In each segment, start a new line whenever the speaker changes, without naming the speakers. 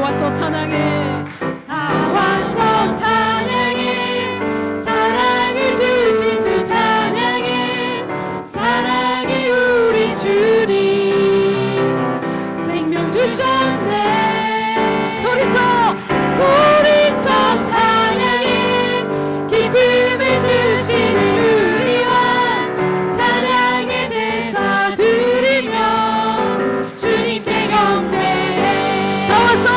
와서 찬양해.
다 와서 찬양해. 사랑을 주신 주 찬양해. 사랑이 우리 주님 생명 주셨네. 소리쳐 찬양해. 기쁨을 주시는 우리 왕 찬양의 제사 드리며 주님께 경배해.
다 왔어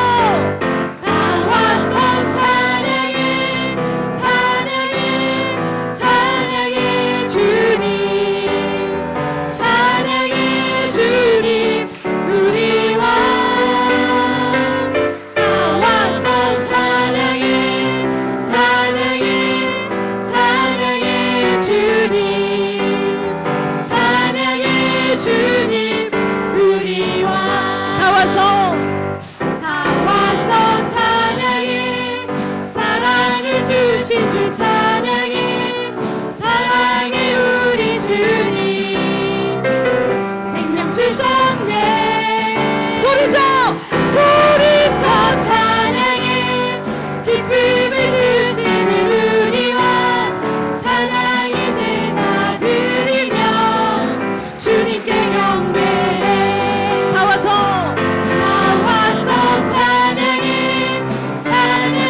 찬양해. 찬양해. 찬양해 주님. 찬양해 주님 우리 왕. 다 와서 찬양해. 찬양해. 찬양해 주님. 찬양해 주님 우리 왕.
다 왔어
다 와서 찬양해. 사랑을 주신 주 찬양해. 사랑의 우리 주님 생명 주셨네. 소리쳐 찬양해. 기쁨을 주시는 우리 왕 찬양의 제사 드리며 주님께 경배해.
다 와서
찬양해. 찬양해.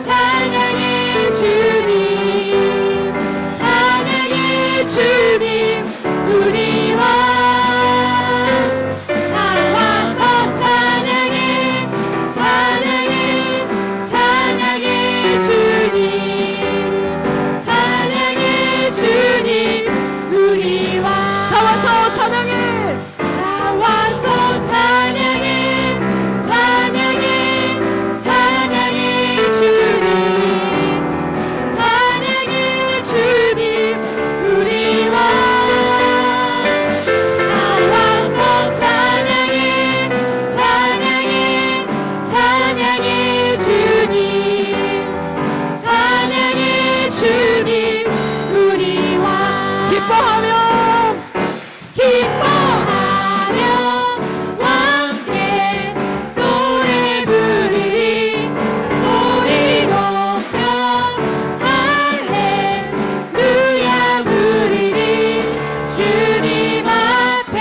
찬양해 주님. 찬양해 주님 우리 왕. 다 와서 찬양해. 찬양해. 찬양해 주님. 찬양해 주님 우리 왕.
다 와서 찬양해.
다 와서 찬양해. 찬양해. 찬양해 주님. 찬양해 주님 우리 왕. 다 와서 찬양해. 찬양해. 찬양해 주님. 찬양해 주님 우리 왕.
기뻐하며
함께 노래 부르리. 소리 높여 할렐루야 부르리. 주님 앞에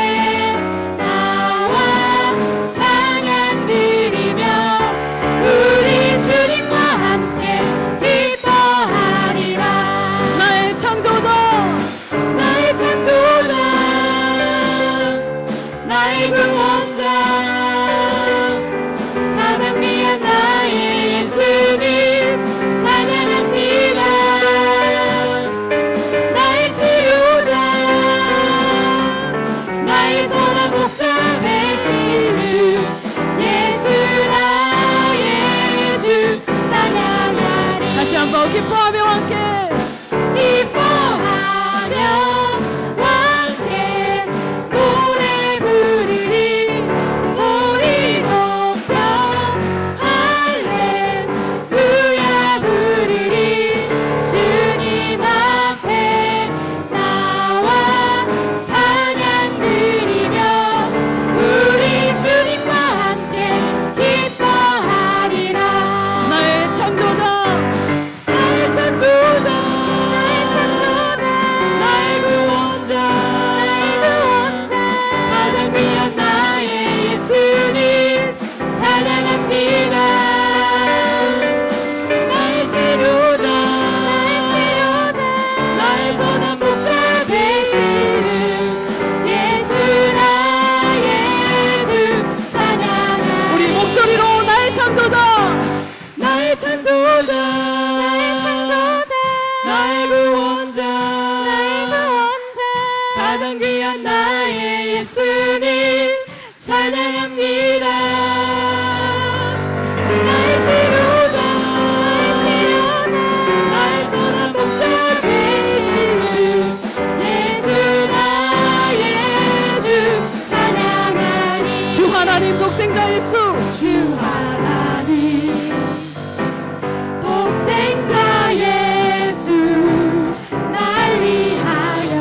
나와 찬양 드리며 우리 주님과 함께 기뻐하리라.
나의 창조자
나의 창조자 나의 구원자 가장 귀한 나의 예수님 찬양합니다. 나의 치유자 나의 선한 목자 되신 주 예수 나의 주 찬양하리.
다시 한번 기뻐하며 함께
기뻐하며 함께 노래 부르리. 소리 높여 할렐루야 부르리. 주님 앞에 나와 찬양 드리며 우리 주님과 함께 기뻐하리라.
나의 창조자
나의 창조자 나의 창조자 나의 구원자 나의 구원자 가장 귀한 나의 예수님 찬양합니다. 나의 치료자 나의 치료자 나의 선한 목자 되신 주 예수 나의 주 찬양합니다.
우리 목소리로 나의 창조자
나의 창조자 나의 창조자 나의 구원자 나의 구원자 가장 귀한 나의 예수님 찬양합니다. 나의 치료자 나의 치료자 나의 선한 목자 되신 주 예수 나의 주 찬양하니.
주 하나님 독생자 예수
주 하나님 독생자 예수 날 위하여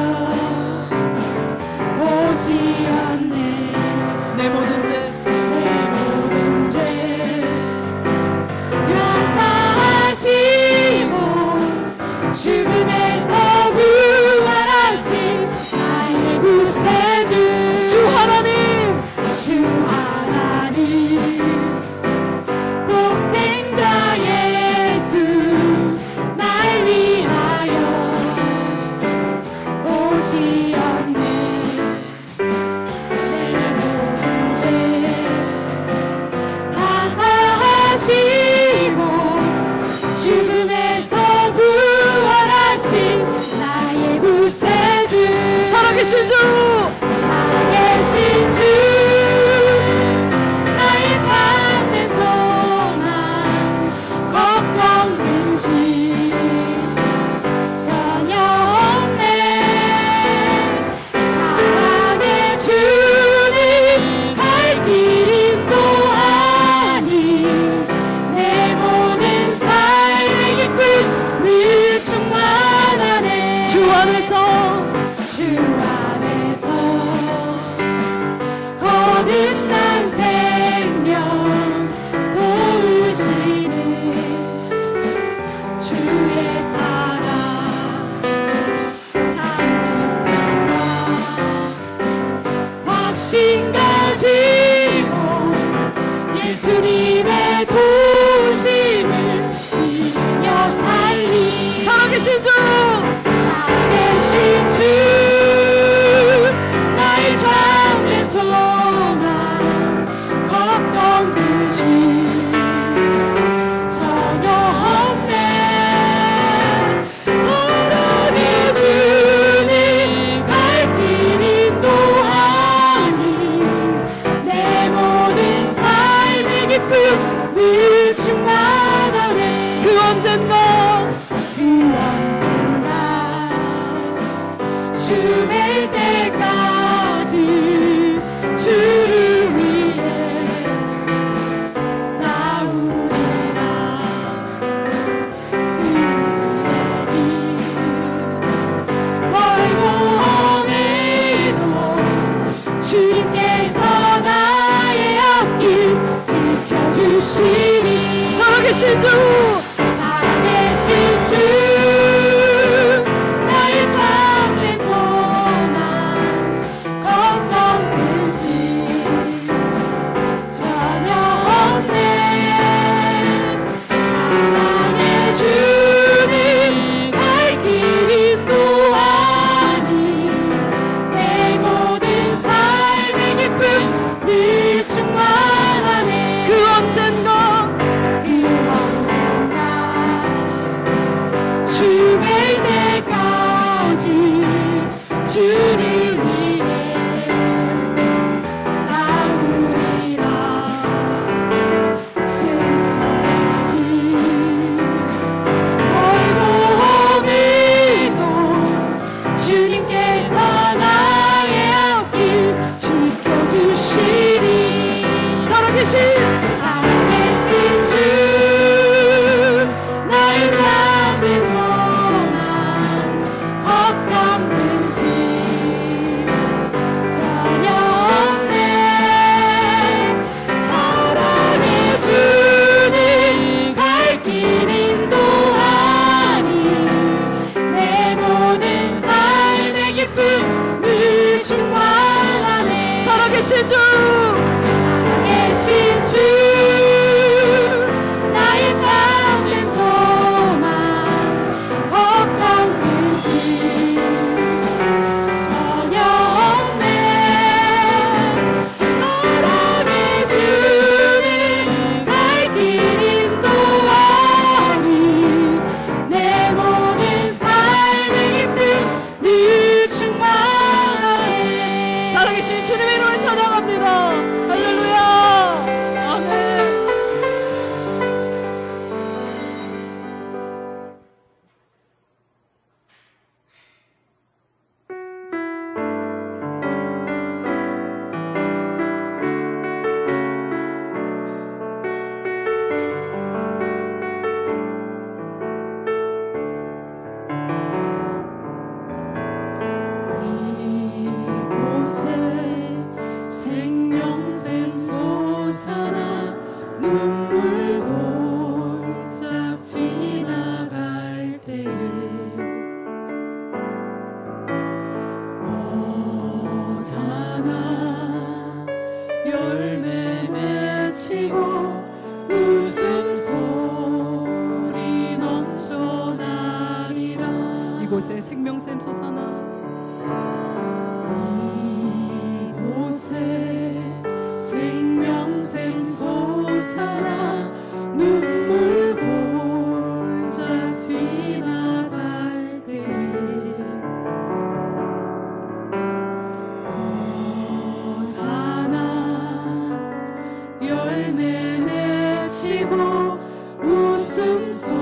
오시었네.
내 모든 죄
내 모든 죄
살아계신 주
살아계신 주 나의 참된 소망 걱정 근심 전혀 없네 사랑해 주님 갈 길 인도하니 내 모든 삶의 기쁨 늘 충만하네
그 언젠가
주뵐 때까지 주를 위해 싸우리라 승리 멀고 오미도 주님께서 나의 앞길 지켜주시리
살아계신
살아계신 주 나의 참된 소망 걱정 근심 전혀 없네 사랑해 주님 갈 길 인도하니 내 모든 삶의 기쁨 늘 충만하네
살아계신 주
살아계신 주 나의 참된 소망 걱정 근심 전혀 없네 사랑해 주님 갈 길 인도하니 내 모든 삶의 기쁨 늘 충만하네
살아계신 주님의 이름을 찬양합니다. 할렐루야. 아멘.
이곳에 생명샘 솟아나 눈물 골짝 지나갈 때에 오자나 열매 맺히고 웃음소리 넘쳐나리라
이곳에 생명샘 솟아나
이곳에 생명샘 솟아나 눈물 골짝 지나갈 때 오자나 열매 맺히고 웃음소리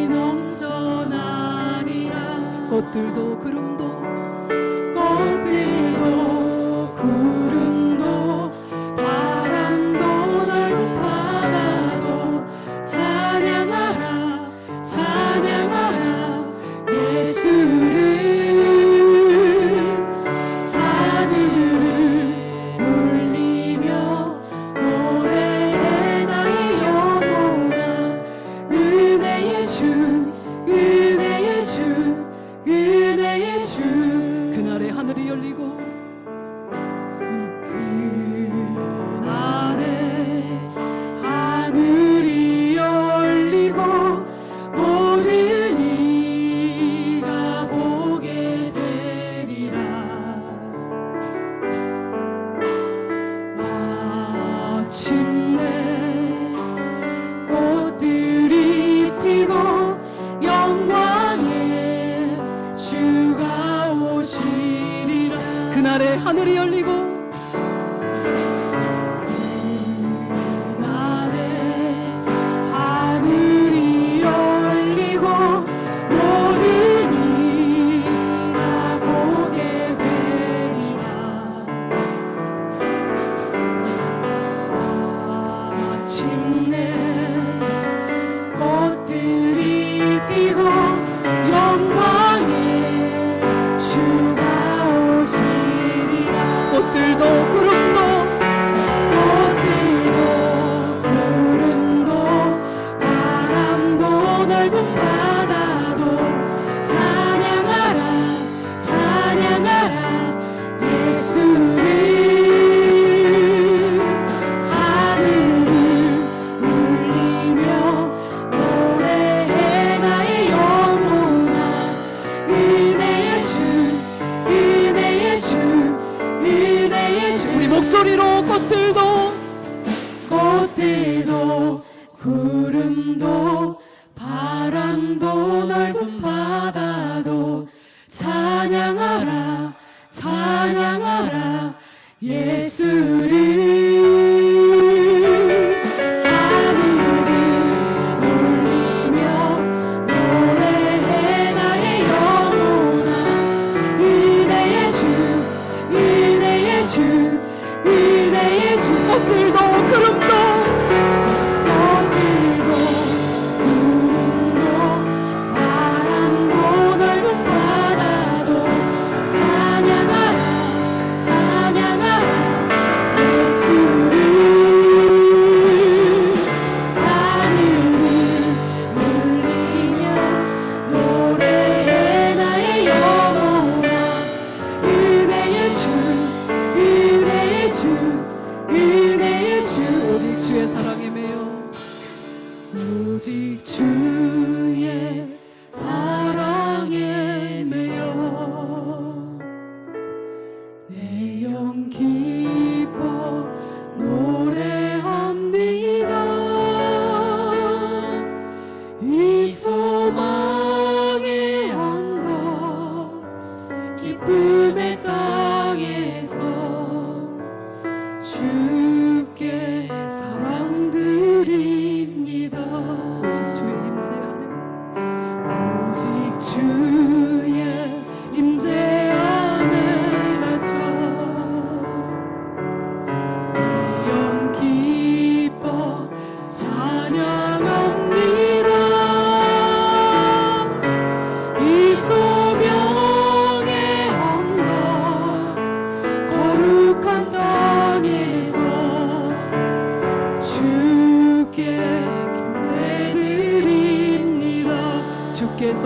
넘쳐나리라
꽃들도 구름도
꽃들도 구름도 바람도 넓은 바다도 찬양하라 찬양하라 예수를 하늘을 울리며 노래해 나의 영혼아 은혜의 주 은혜의 주 은혜의 주
그날의 하늘이 열리고
그날에 하늘이 열리고 모든 이가 보게 되리라 마침내 꽃들이 피고 영광의 주가 오시리라
그날의 하늘이 열리고
그날에 하늘이 열리고 모든 이가 보게 되리라 마침내 꽃들이 피고 영광의 주가 오시리라
꽃들
것들도 구름도 바람도 넓은 바다도 찬양하라 찬양하라 예수를. 하늘을 울리며 노래해 나의 영혼아 은혜의 주 은혜의 주 은혜의 주.
꽃들도 구름도
꽃들도 구름도 바람도 넓은 바다도 찬양하라 찬양하라 예수를. 하늘을 울리며 노래해 나의 영혼아 은혜의 주 은혜의 주 은혜의 주.
오직 주의 사랑에 매여
오직 주의 사랑에 매여 내 영 기뻐 노래합니다. 이 소망의 언덕 기쁨의 땅에서 주께 사랑 드립니다.
오직 주의 임재 안에
오직 주의 임재 안에 갇혀 내 영 기뻐 찬양합니다. 이 소명의 언덕 거룩한 땅에서 주께 경배드립니다.
주께서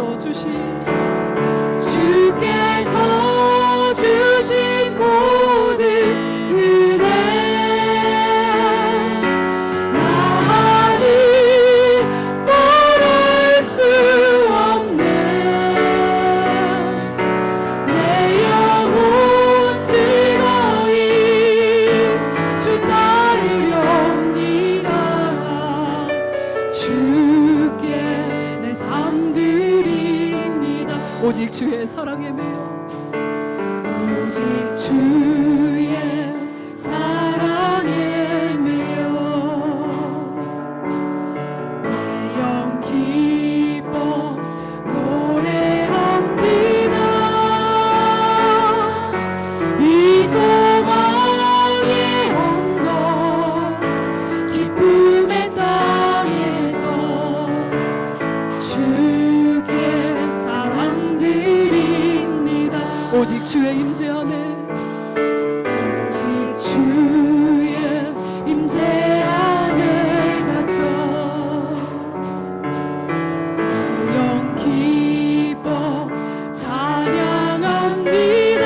주신
모든 은혜 나는 말할 수 없네. 내 영혼 즐거이 주 따르렵니다. 주께 내 삶 드립니다.
오직 주의 사랑에 매여
오직 주의 사랑에 매여 내 영 기뻐 노래합니다. 이 소망의 언덕 기쁨의 땅에서 주께 사랑 드립니다.
오직 주의 임재 안에
오직 주의 임재 안에 갇혀 영 기뻐 찬양합니다.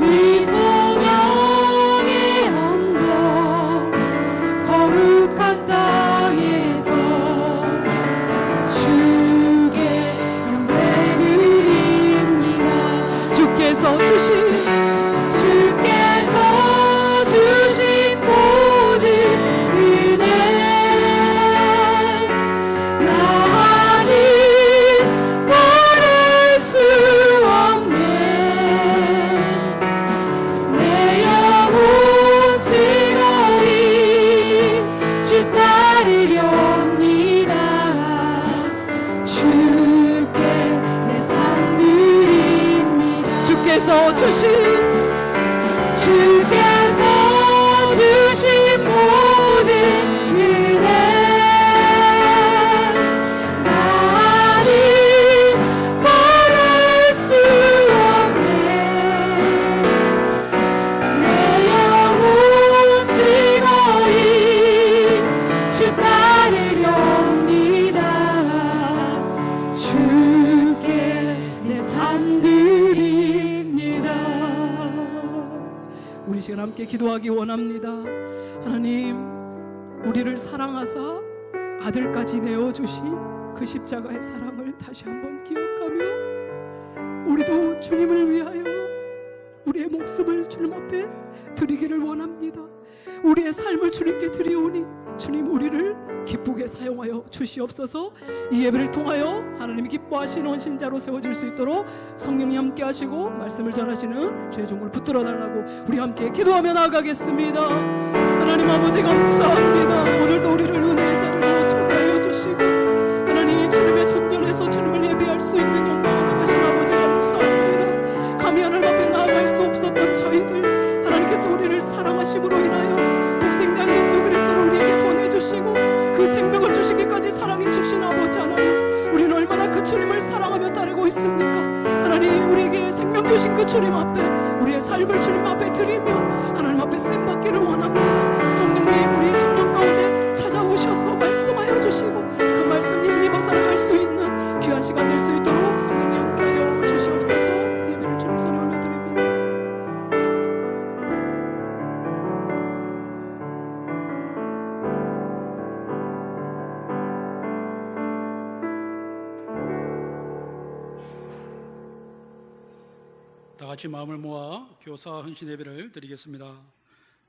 이 소명의 언덕 거룩한 땅에서 주께 경배드립니다.
주께서 주신
모든 은혜 나는 말할 수 없네. 내 영혼 즐거이 주 따르렵니다. 주께 내 삶 드립니다.
주께서 주신
모든 은혜 나는 말할 수 없네. 내 영혼 즐거이 주 따르렵니다. 주께 내 삶 드립니다.
우리 시간 함께 기도하기 원합니다. 하나님, 우리를 사랑하사 아들까지 내어주신 그 십자가의 사랑을 다시 한번 기억하며 우리도 주님을 위하여 우리의 목숨을 주님 앞에 드리기를 원합니다. 우리의 삶을 주님께 드리오니 주님 우리를 기쁘게 사용하여 주시옵소서. 이 예배를 통하여 하나님이 기뻐하시는 신자로 세워질 수 있도록 성령이 함께 하시고 말씀을 전하시는 주의 종을 붙들어 달라고 우리 함께 기도하며 나아가겠습니다. 하나님 아버지 감사합니다. 오늘도 우리를 은혜의 자리로 초대하여 주시고 하나님 주님의 전전에서 주님을 예배할 수 있는 영광을 가신 아버지 감사합니다. 감히 하나님 앞에 나아갈 수 없었던 저희들 하나님께서 우리를 사랑하심으로 인하여 독생자 예수 그리스도를 우리에게 보내주시고 그 생명을 주시기까지 사랑해 주신 아버지 하나님, 우리는 얼마나 그 주님을 사랑하며 따르고 있습니까? 하나님 우리에게 생명 주신 그 주님 앞에 우리의 삶을 주님 앞에 드리며 하나님 앞에 쓰임받기를 원합니다. 성령님 우리의 심령 가운데 찾아오셔서 말씀하여 주시고 그 말씀 힘입어 살아갈 수 있는 귀한 시간 될 수 있도록 성령이 함께하여 주시옵소서. 예배를 주님 손에 올려드립니다.
다 같이 마음을 모아 교사 헌신 예배를 드리겠습니다.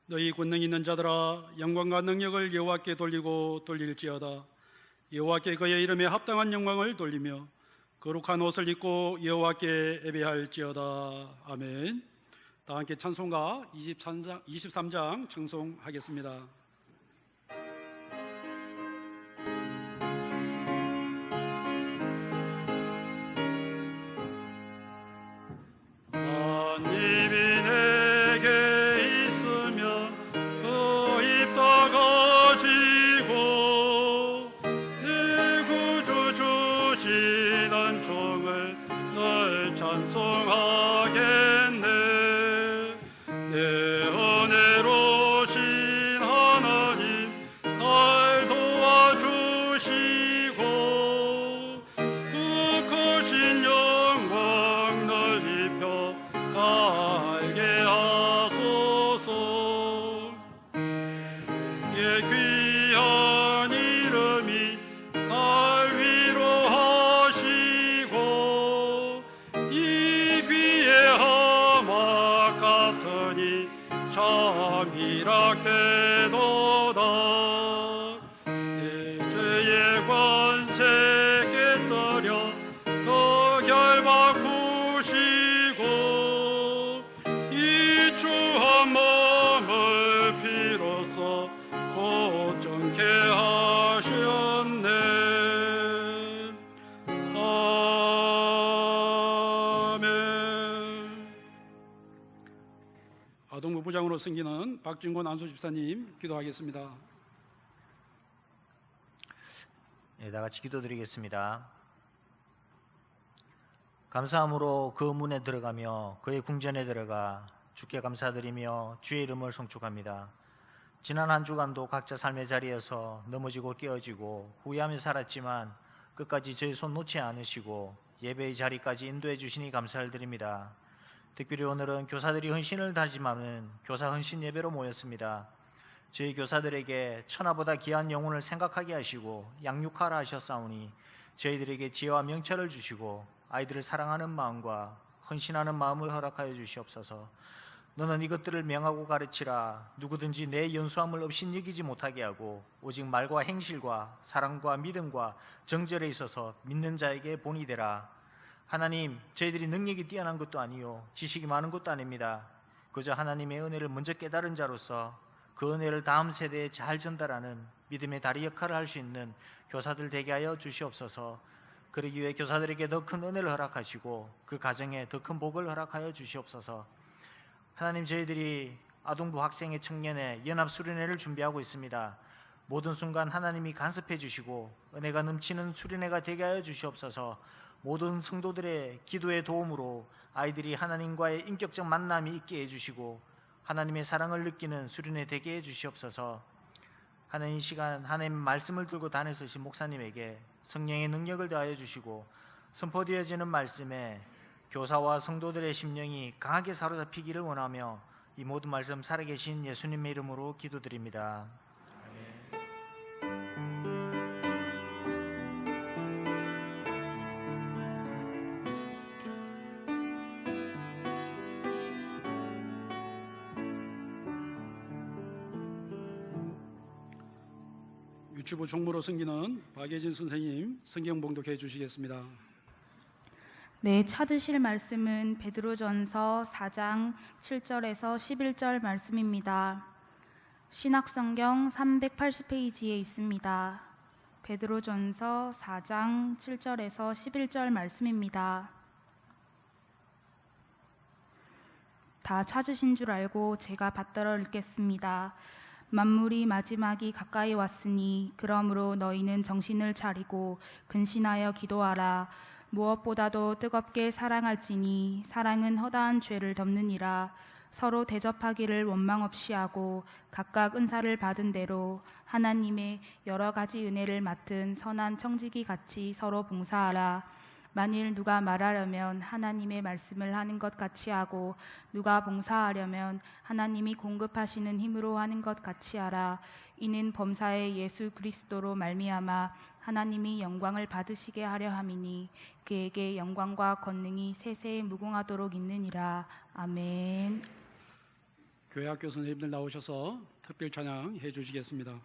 너희 권능 있는 자들아 영광과 능력을 여호와께 돌리고 돌릴지어다. 여호와께 그의 이름에 합당한 영광을 돌리며 거룩한 옷을 입고 여호와께 예배할지어다. 아멘. 다 함께 찬송가 23장 찬송하겠습니다. 아동부 부장으로 승기는 박준권 안수집사님 기도하겠습니다.
다 같이 기도드리겠습니다. 감사함으로 그 문에 들어가며 그의 궁전에 들어가 주께 감사드리며 주의 이름을 송축합니다. 지난 한 주간도 각자 삶의 자리에서 넘어지고 깨어지고 후회하며 살았지만 끝까지 저희 손 놓지 않으시고 예배의 자리까지 인도해 주시니 감사를 드립니다. 특별히 오늘은 교사들이 헌신을 다짐하는 교사 헌신 예배로 모였습니다. 저희 교사들에게 천하보다 귀한 영혼을 생각하게 하시고 양육하라 하셨사오니 저희들에게 지혜와 명철을 주시고 아이들을 사랑하는 마음과 헌신하는 마음을 허락하여 주시옵소서. 너는 이것들을 명하고 가르치라. 누구든지 내 연수함을 없이 여기지 못하게 하고 오직 말과 행실과 사랑과 믿음과 정절에 있어서 믿는 자에게 본이 되라. 하나님, 저희들이 능력이 뛰어난 것도 아니요 지식이 많은 것도 아닙니다. 그저 하나님의 은혜를 먼저 깨달은 자로서 그 은혜를 다음 세대에 잘 전달하는 믿음의 다리 역할을 할 수 있는 교사들 되게 하여 주시옵소서. 그러기 위해 교사들에게 더 큰 은혜를 허락하시고 그 가정에 더 큰 복을 허락하여 주시옵소서. 하나님, 저희들이 아동부 학생의 청년의 연합수련회를 준비하고 있습니다. 모든 순간 하나님이 간섭해 주시고 은혜가 넘치는 수련회가 되게 하여 주시옵소서. 모든 성도들의 기도의 도움으로 아이들이 하나님과의 인격적 만남이 있게 해주시고 하나님의 사랑을 느끼는 수련회 되게 해주시옵소서. 하나님, 이 시간 하나님 말씀을 들고 단에 서신 목사님에게 성령의 능력을 더하여 주시고 선포되어지는 말씀에 교사와 성도들의 심령이 강하게 사로잡히기를 원하며 이 모든 말씀 살아계신 예수님의 이름으로 기도드립니다.
유치부 총무로 섬기는 박예진 선생님 성경 봉독해 주시겠습니다.
네, 찾으실 말씀은 베드로전서 4장 7절에서 11절 말씀입니다. 신학성경 380페이지에 있습니다. 베드로전서 4장 7절에서 11절 말씀입니다. 다 찾으신 줄 알고 제가 받들어 읽겠습니다. 만물이 마지막이 가까이 왔으니 그러므로 너희는 정신을 차리고 근신하여 기도하라. 무엇보다도 뜨겁게 사랑할지니 사랑은 허다한 죄를 덮느니라. 서로 대접하기를 원망 없이 하고 각각 은사를 받은 대로 하나님의 여러 가지 은혜를 맡은 선한 청지기 같이 서로 봉사하라. 만일 누가 말하려면 하나님의 말씀을 하는 것 같이 하고 누가 봉사하려면 하나님이 공급하시는 힘으로 하는 것 같이 하라. 이는 범사의 예수 그리스도로 말미암아 하나님이 영광을 받으시게 하려 함이니 그에게 영광과 권능이 세세에 무궁하도록 있느니라. 아멘.
교회 학교 선생님들 나오셔서 특별 찬양 해 주시겠습니다.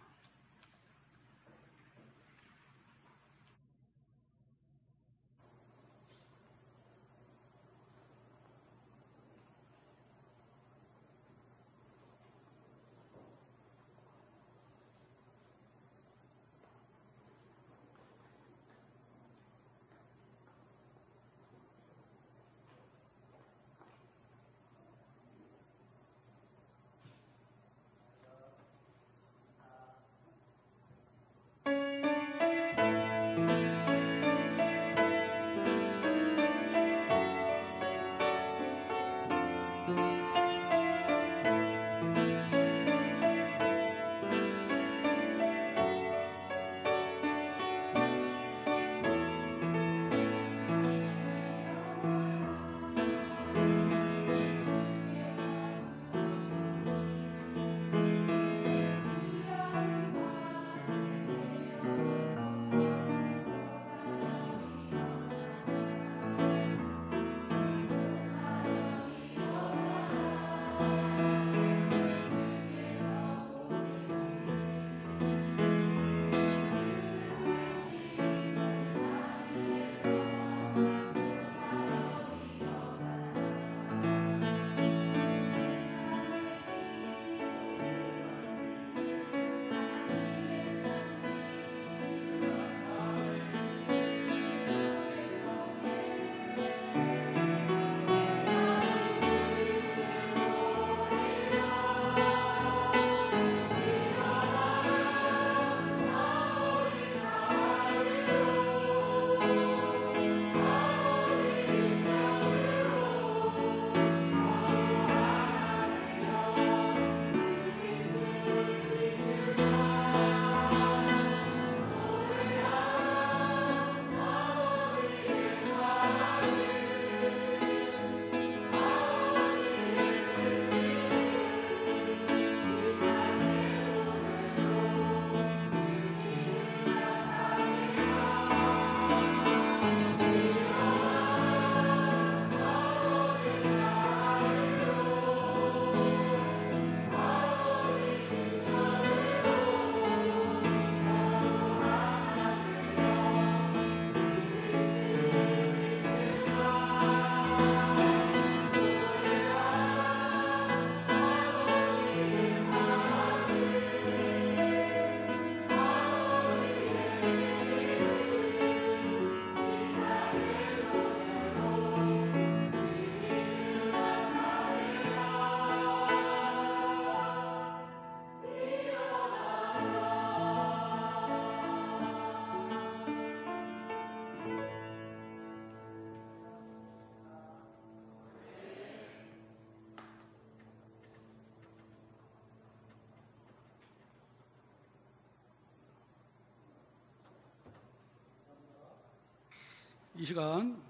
이 시간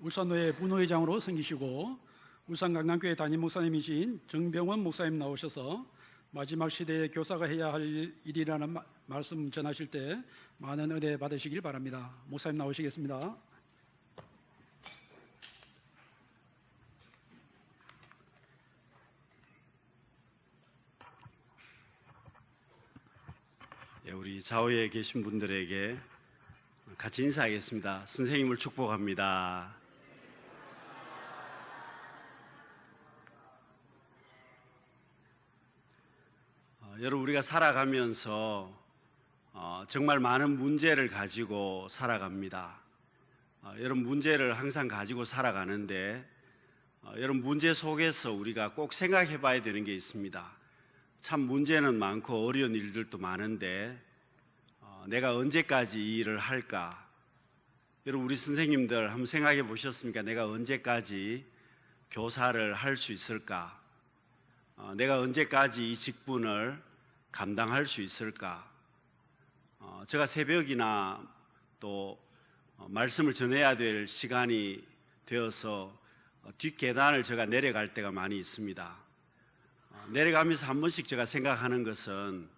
울산노회 부노회장으로 섬기시고 울산 강남교회 담임 목사님이신 정병원 목사님 나오셔서 마지막 시대에 교사가 해야 할 일이라는 말씀 전하실 때 많은 은혜 받으시길 바랍니다. 목사님 나오시겠습니다.
우리 좌우에 계신 분들에게 같이 인사하겠습니다. 선생님을 축복합니다. 여러분, 우리가 살아가면서 정말 많은 문제를 가지고 살아갑니다. 여러분, 문제를 항상 가지고 살아가는데 여러분, 문제 속에서 우리가 꼭 생각해 봐야 되는 게 있습니다. 참 문제는 많고 어려운 일들도 많은데 내가 언제까지 이 일을 할까? 여러분, 우리 선생님들 한번 생각해 보셨습니까? 내가 언제까지 교사를 할 수 있을까? 내가 언제까지 이 직분을 감당할 수 있을까? 제가 새벽이나 또 말씀을 전해야 될 시간이 되어서 뒷계단을 제가 내려갈 때가 많이 있습니다. 내려가면서 한 번씩 제가 생각하는 것은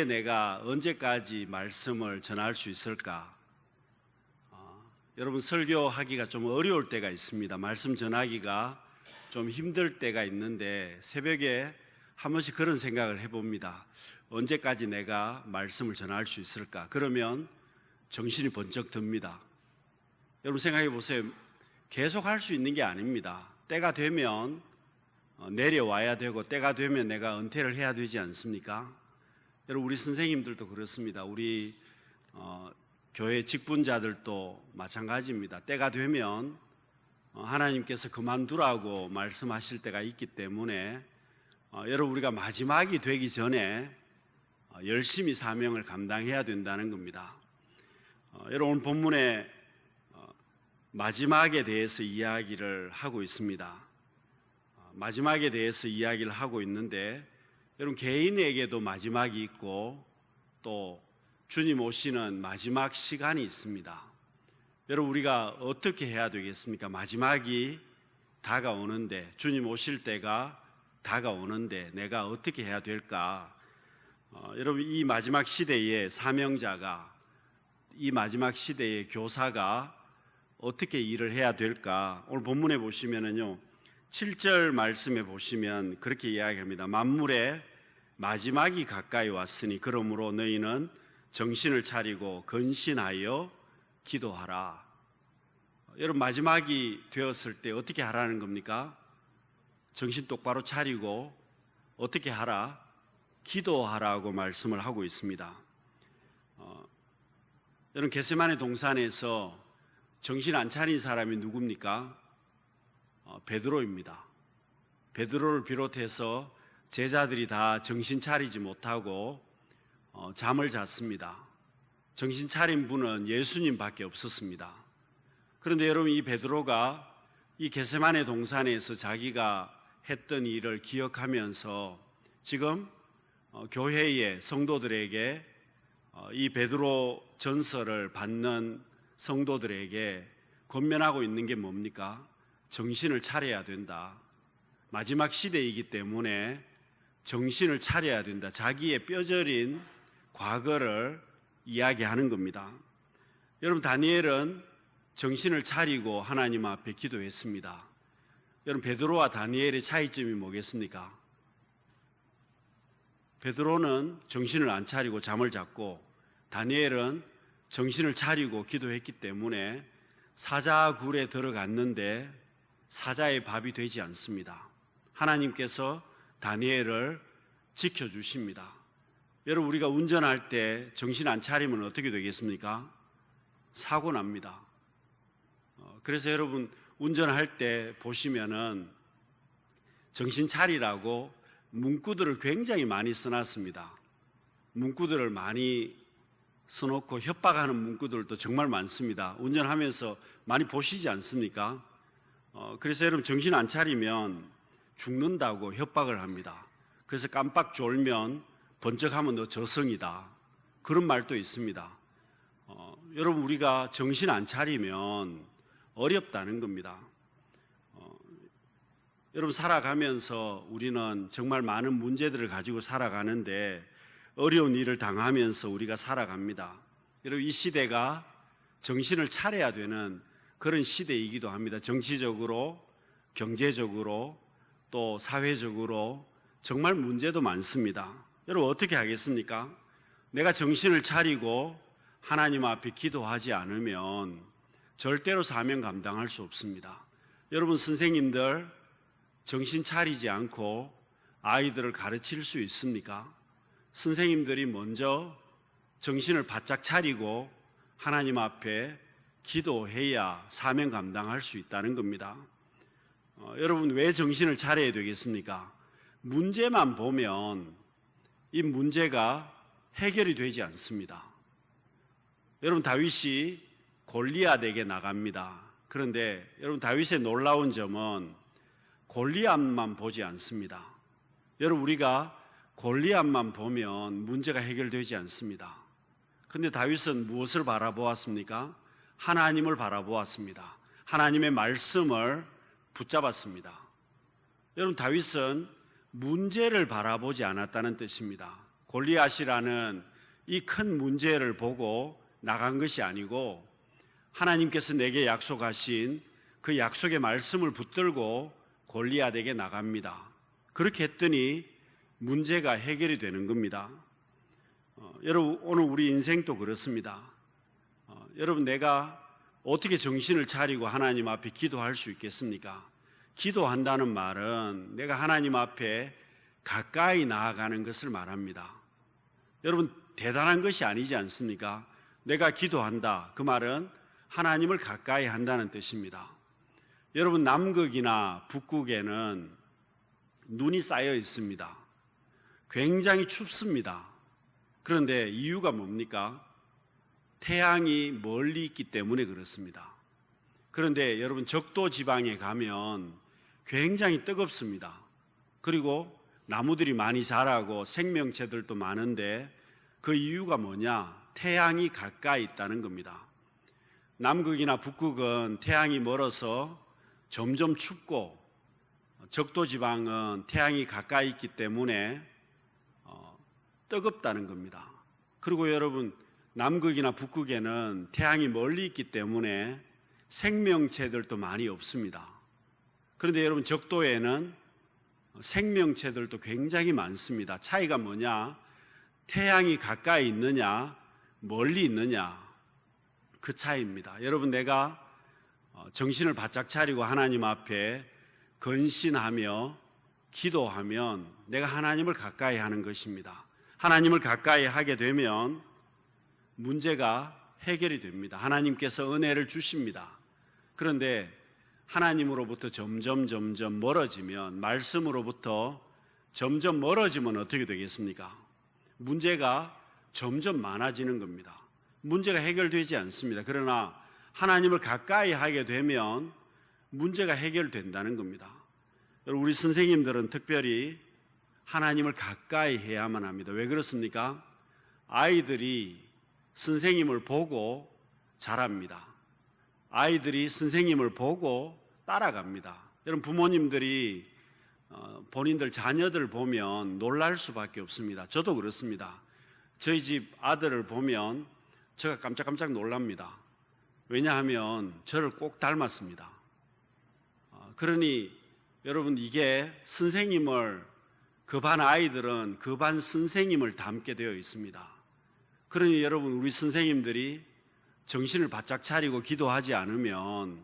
내가 언제까지 말씀을 전할 수 있을까? 여러분, 설교하기가 좀 어려울 때가 있습니다. 말씀 전하기가 좀 힘들 때가 있는데 새벽에 한 번씩 그런 생각을 해봅니다. 언제까지 내가 말씀을 전할 수 있을까? 그러면 정신이 번쩍 듭니다. 여러분, 생각해 보세요. 계속 할 수 있는 게 아닙니다. 때가 되면 내려와야 되고 때가 되면 내가 은퇴를 해야 되지 않습니까? 여러분, 우리 선생님들도 그렇습니다. 우리 교회 직분자들도 마찬가지입니다. 때가 되면 하나님께서 그만두라고 말씀하실 때가 있기 때문에 여러분, 우리가 마지막이 되기 전에 열심히 사명을 감당해야 된다는 겁니다. 여러분, 오늘 본문에 마지막에 대해서 이야기를 하고 있습니다. 마지막에 대해서 이야기를 하고 있는데 여러분, 개인에게도 마지막이 있고 또 주님 오시는 마지막 시간이 있습니다. 여러분, 우리가 어떻게 해야 되겠습니까? 마지막이 다가오는데, 주님 오실 때가 다가오는데 내가 어떻게 해야 될까? 여러분, 이 마지막 시대의 사명자가, 이 마지막 시대의 교사가 어떻게 일을 해야 될까? 오늘 본문에 보시면은요, 7절 말씀에 보시면 그렇게 이야기합니다. 만물의 마지막이 가까이 왔으니 그러므로 너희는 정신을 차리고 근신하여 기도하라. 여러분, 마지막이 되었을 때 어떻게 하라는 겁니까? 정신 똑바로 차리고 어떻게 하라? 기도하라고 말씀을 하고 있습니다. 여러분, 겟세마네 동산에서 정신 안 차린 사람이 누굽니까? 베드로입니다. 베드로를 비롯해서 제자들이 다 정신 차리지 못하고 잠을 잤습니다. 정신 차린 분은 예수님밖에 없었습니다. 그런데 여러분, 이 베드로가 이 겟세마네 동산에서 자기가 했던 일을 기억하면서 지금 교회의 성도들에게 이 베드로 전설을 받는 성도들에게 권면하고 있는 게 뭡니까? 정신을 차려야 된다. 마지막 시대이기 때문에 정신을 차려야 된다. 자기의 뼈저린 과거를 이야기하는 겁니다. 여러분, 다니엘은 정신을 차리고 하나님 앞에 기도했습니다. 여러분, 베드로와 다니엘의 차이점이 뭐겠습니까? 베드로는 정신을 안 차리고 잠을 잤고 다니엘은 정신을 차리고 기도했기 때문에 사자굴에 들어갔는데 사자의 밥이 되지 않습니다. 하나님께서 다니엘을 지켜주십니다. 여러분, 우리가 운전할 때 정신 안 차리면 어떻게 되겠습니까? 사고 납니다. 그래서 여러분, 운전할 때 보시면은 정신 차리라고 문구들을 굉장히 많이 써놨습니다. 문구들을 많이 써놓고 협박하는 문구들도 정말 많습니다. 운전하면서 많이 보시지 않습니까? 그래서 여러분, 정신 안 차리면 죽는다고 협박을 합니다. 그래서 깜빡 졸면 번쩍하면 너 저승이다. 그런 말도 있습니다. 여러분, 우리가 정신 안 차리면 어렵다는 겁니다. 여러분, 살아가면서 우리는 정말 많은 문제들을 가지고 살아가는데 어려운 일을 당하면서 우리가 살아갑니다. 여러분, 이 시대가 정신을 차려야 되는 그런 시대이기도 합니다. 정치적으로, 경제적으로, 또 사회적으로 정말 문제도 많습니다. 여러분, 어떻게 하겠습니까? 내가 정신을 차리고 하나님 앞에 기도하지 않으면 절대로 사명 감당할 수 없습니다. 여러분, 선생님들 정신 차리지 않고 아이들을 가르칠 수 있습니까? 선생님들이 먼저 정신을 바짝 차리고 하나님 앞에 기도해야 사명 감당할 수 있다는 겁니다. 여러분, 왜 정신을 차려야 되겠습니까? 문제만 보면 이 문제가 해결이 되지 않습니다. 여러분, 다윗이 골리앗에게 나갑니다. 그런데 여러분, 다윗의 놀라운 점은 골리앗만 보지 않습니다. 여러분, 우리가 골리앗만 보면 문제가 해결되지 않습니다. 그런데 다윗은 무엇을 바라보았습니까? 하나님을 바라보았습니다. 하나님의 말씀을 붙잡았습니다. 여러분, 다윗은 문제를 바라보지 않았다는 뜻입니다. 골리앗이라는 이 큰 문제를 보고 나간 것이 아니고 하나님께서 내게 약속하신 그 약속의 말씀을 붙들고 골리앗에게 나갑니다. 그렇게 했더니 문제가 해결이 되는 겁니다. 여러분, 오늘 우리 인생도 그렇습니다. 여러분, 내가 어떻게 정신을 차리고 하나님 앞에 기도할 수 있겠습니까? 기도한다는 말은 내가 하나님 앞에 가까이 나아가는 것을 말합니다. 여러분, 대단한 것이 아니지 않습니까? 내가 기도한다. 그 말은 하나님을 가까이 한다는 뜻입니다. 여러분, 남극이나 북극에는 눈이 쌓여 있습니다. 굉장히 춥습니다. 그런데 이유가 뭡니까? 태양이 멀리 있기 때문에 그렇습니다. 그런데 여러분, 적도 지방에 가면 굉장히 뜨겁습니다. 그리고 나무들이 많이 자라고 생명체들도 많은데 그 이유가 뭐냐? 태양이 가까이 있다는 겁니다. 남극이나 북극은 태양이 멀어서 점점 춥고 적도 지방은 태양이 가까이 있기 때문에 뜨겁다는 겁니다. 그리고 여러분, 남극이나 북극에는 태양이 멀리 있기 때문에 생명체들도 많이 없습니다. 그런데 여러분, 적도에는 생명체들도 굉장히 많습니다. 차이가 뭐냐? 태양이 가까이 있느냐, 멀리 있느냐, 그 차이입니다. 여러분, 내가 정신을 바짝 차리고 하나님 앞에 근신하며 기도하면 내가 하나님을 가까이 하는 것입니다. 하나님을 가까이 하게 되면 문제가 해결이 됩니다. 하나님께서 은혜를 주십니다. 그런데 하나님으로부터 점점 멀어지면, 말씀으로부터 점점 멀어지면 어떻게 되겠습니까? 문제가 점점 많아지는 겁니다. 문제가 해결되지 않습니다. 그러나 하나님을 가까이 하게 되면 문제가 해결된다는 겁니다. 우리 선생님들은 특별히 하나님을 가까이 해야만 합니다. 왜 그렇습니까? 아이들이 선생님을 보고 자랍니다. 아이들이 선생님을 보고 따라갑니다. 여러분, 부모님들이 본인들 자녀들 보면 놀랄 수밖에 없습니다. 저도 그렇습니다. 저희 집 아들을 보면 제가 깜짝깜짝 놀랍니다. 왜냐하면 저를 꼭 닮았습니다. 그러니 여러분, 이게 선생님을, 그 반 아이들은 그 반 선생님을 닮게 되어 있습니다. 그러니 여러분, 우리 선생님들이 정신을 바짝 차리고 기도하지 않으면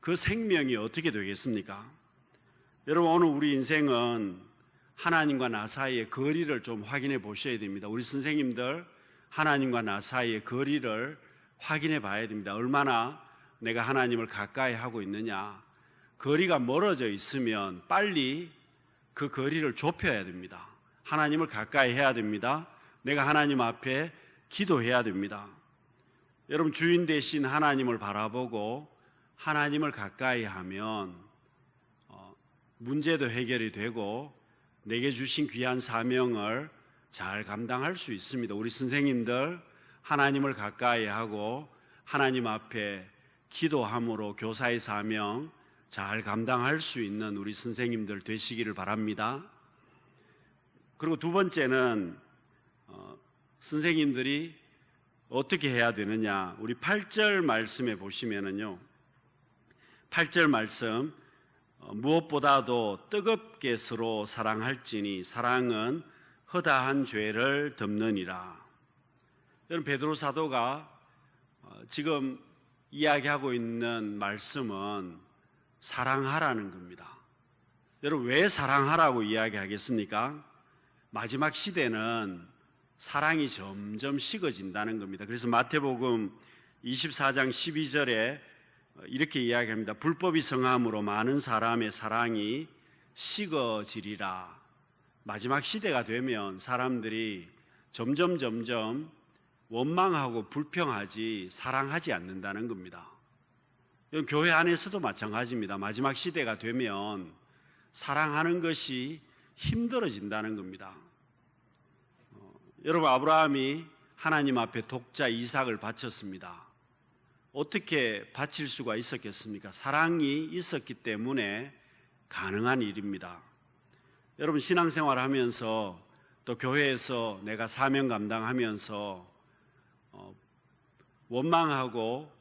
그 생명이 어떻게 되겠습니까? 여러분, 오늘 우리 인생은 하나님과 나 사이의 거리를 좀 확인해 보셔야 됩니다. 우리 선생님들, 하나님과 나 사이의 거리를 확인해 봐야 됩니다. 얼마나 내가 하나님을 가까이 하고 있느냐. 거리가 멀어져 있으면 빨리 그 거리를 좁혀야 됩니다. 하나님을 가까이 해야 됩니다. 내가 하나님 앞에 기도해야 됩니다. 여러분, 주인 대신 하나님을 바라보고 하나님을 가까이 하면 문제도 해결이 되고 내게 주신 귀한 사명을 잘 감당할 수 있습니다. 우리 선생님들, 하나님을 가까이 하고 하나님 앞에 기도함으로 교사의 사명 잘 감당할 수 있는 우리 선생님들 되시기를 바랍니다. 그리고 두 번째는 선생님들이 어떻게 해야 되느냐. 우리 8절 말씀에 보시면은요, 8절 말씀, 무엇보다도 뜨겁게 서로 사랑할지니 사랑은 허다한 죄를 덮느니라. 여러분, 베드로 사도가 지금 이야기하고 있는 말씀은 사랑하라는 겁니다. 여러분, 왜 사랑하라고 이야기하겠습니까? 마지막 시대는 사랑이 점점 식어진다는 겁니다. 그래서 마태복음 24장 12절에 이렇게 이야기합니다. 불법이 성함으로 많은 사람의 사랑이 식어지리라. 마지막 시대가 되면 사람들이 점점 원망하고 불평하지 사랑하지 않는다는 겁니다. 교회 안에서도 마찬가지입니다. 마지막 시대가 되면 사랑하는 것이 힘들어진다는 겁니다. 여러분, 아브라함이 하나님 앞에 독자 이삭을 바쳤습니다. 어떻게 바칠 수가 있었겠습니까? 사랑이 있었기 때문에 가능한 일입니다. 여러분, 신앙생활 하면서 또 교회에서 내가 사명 감당하면서 원망하고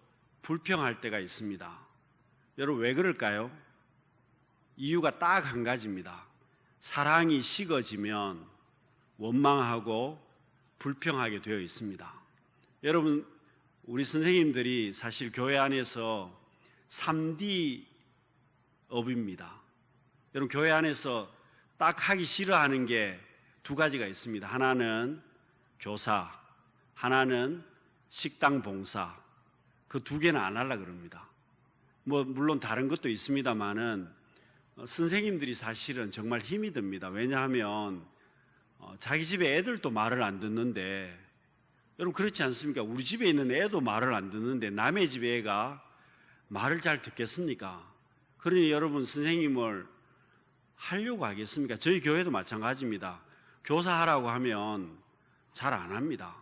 불평할 때가 있습니다. 여러분, 왜 그럴까요? 이유가 딱 한 가지입니다. 사랑이 식어지면 원망하고 불평하게 되어 있습니다. 여러분, 우리 선생님들이 사실 교회 안에서 3D 업입니다. 여러분, 교회 안에서 딱 하기 싫어하는 게 두 가지가 있습니다. 하나는 교사, 하나는 식당 봉사. 그 두 개는 안 하려고 그럽니다. 물론 다른 것도 있습니다만은 선생님들이 사실은 정말 힘이 듭니다. 왜냐하면 자기 집에 애들도 말을 안 듣는데, 여러분 그렇지 않습니까? 우리 집에 있는 애도 말을 안 듣는데 남의 집 애가 말을 잘 듣겠습니까? 그러니 여러분, 선생님을 하려고 하겠습니까? 저희 교회도 마찬가지입니다. 교사하라고 하면 잘 안 합니다.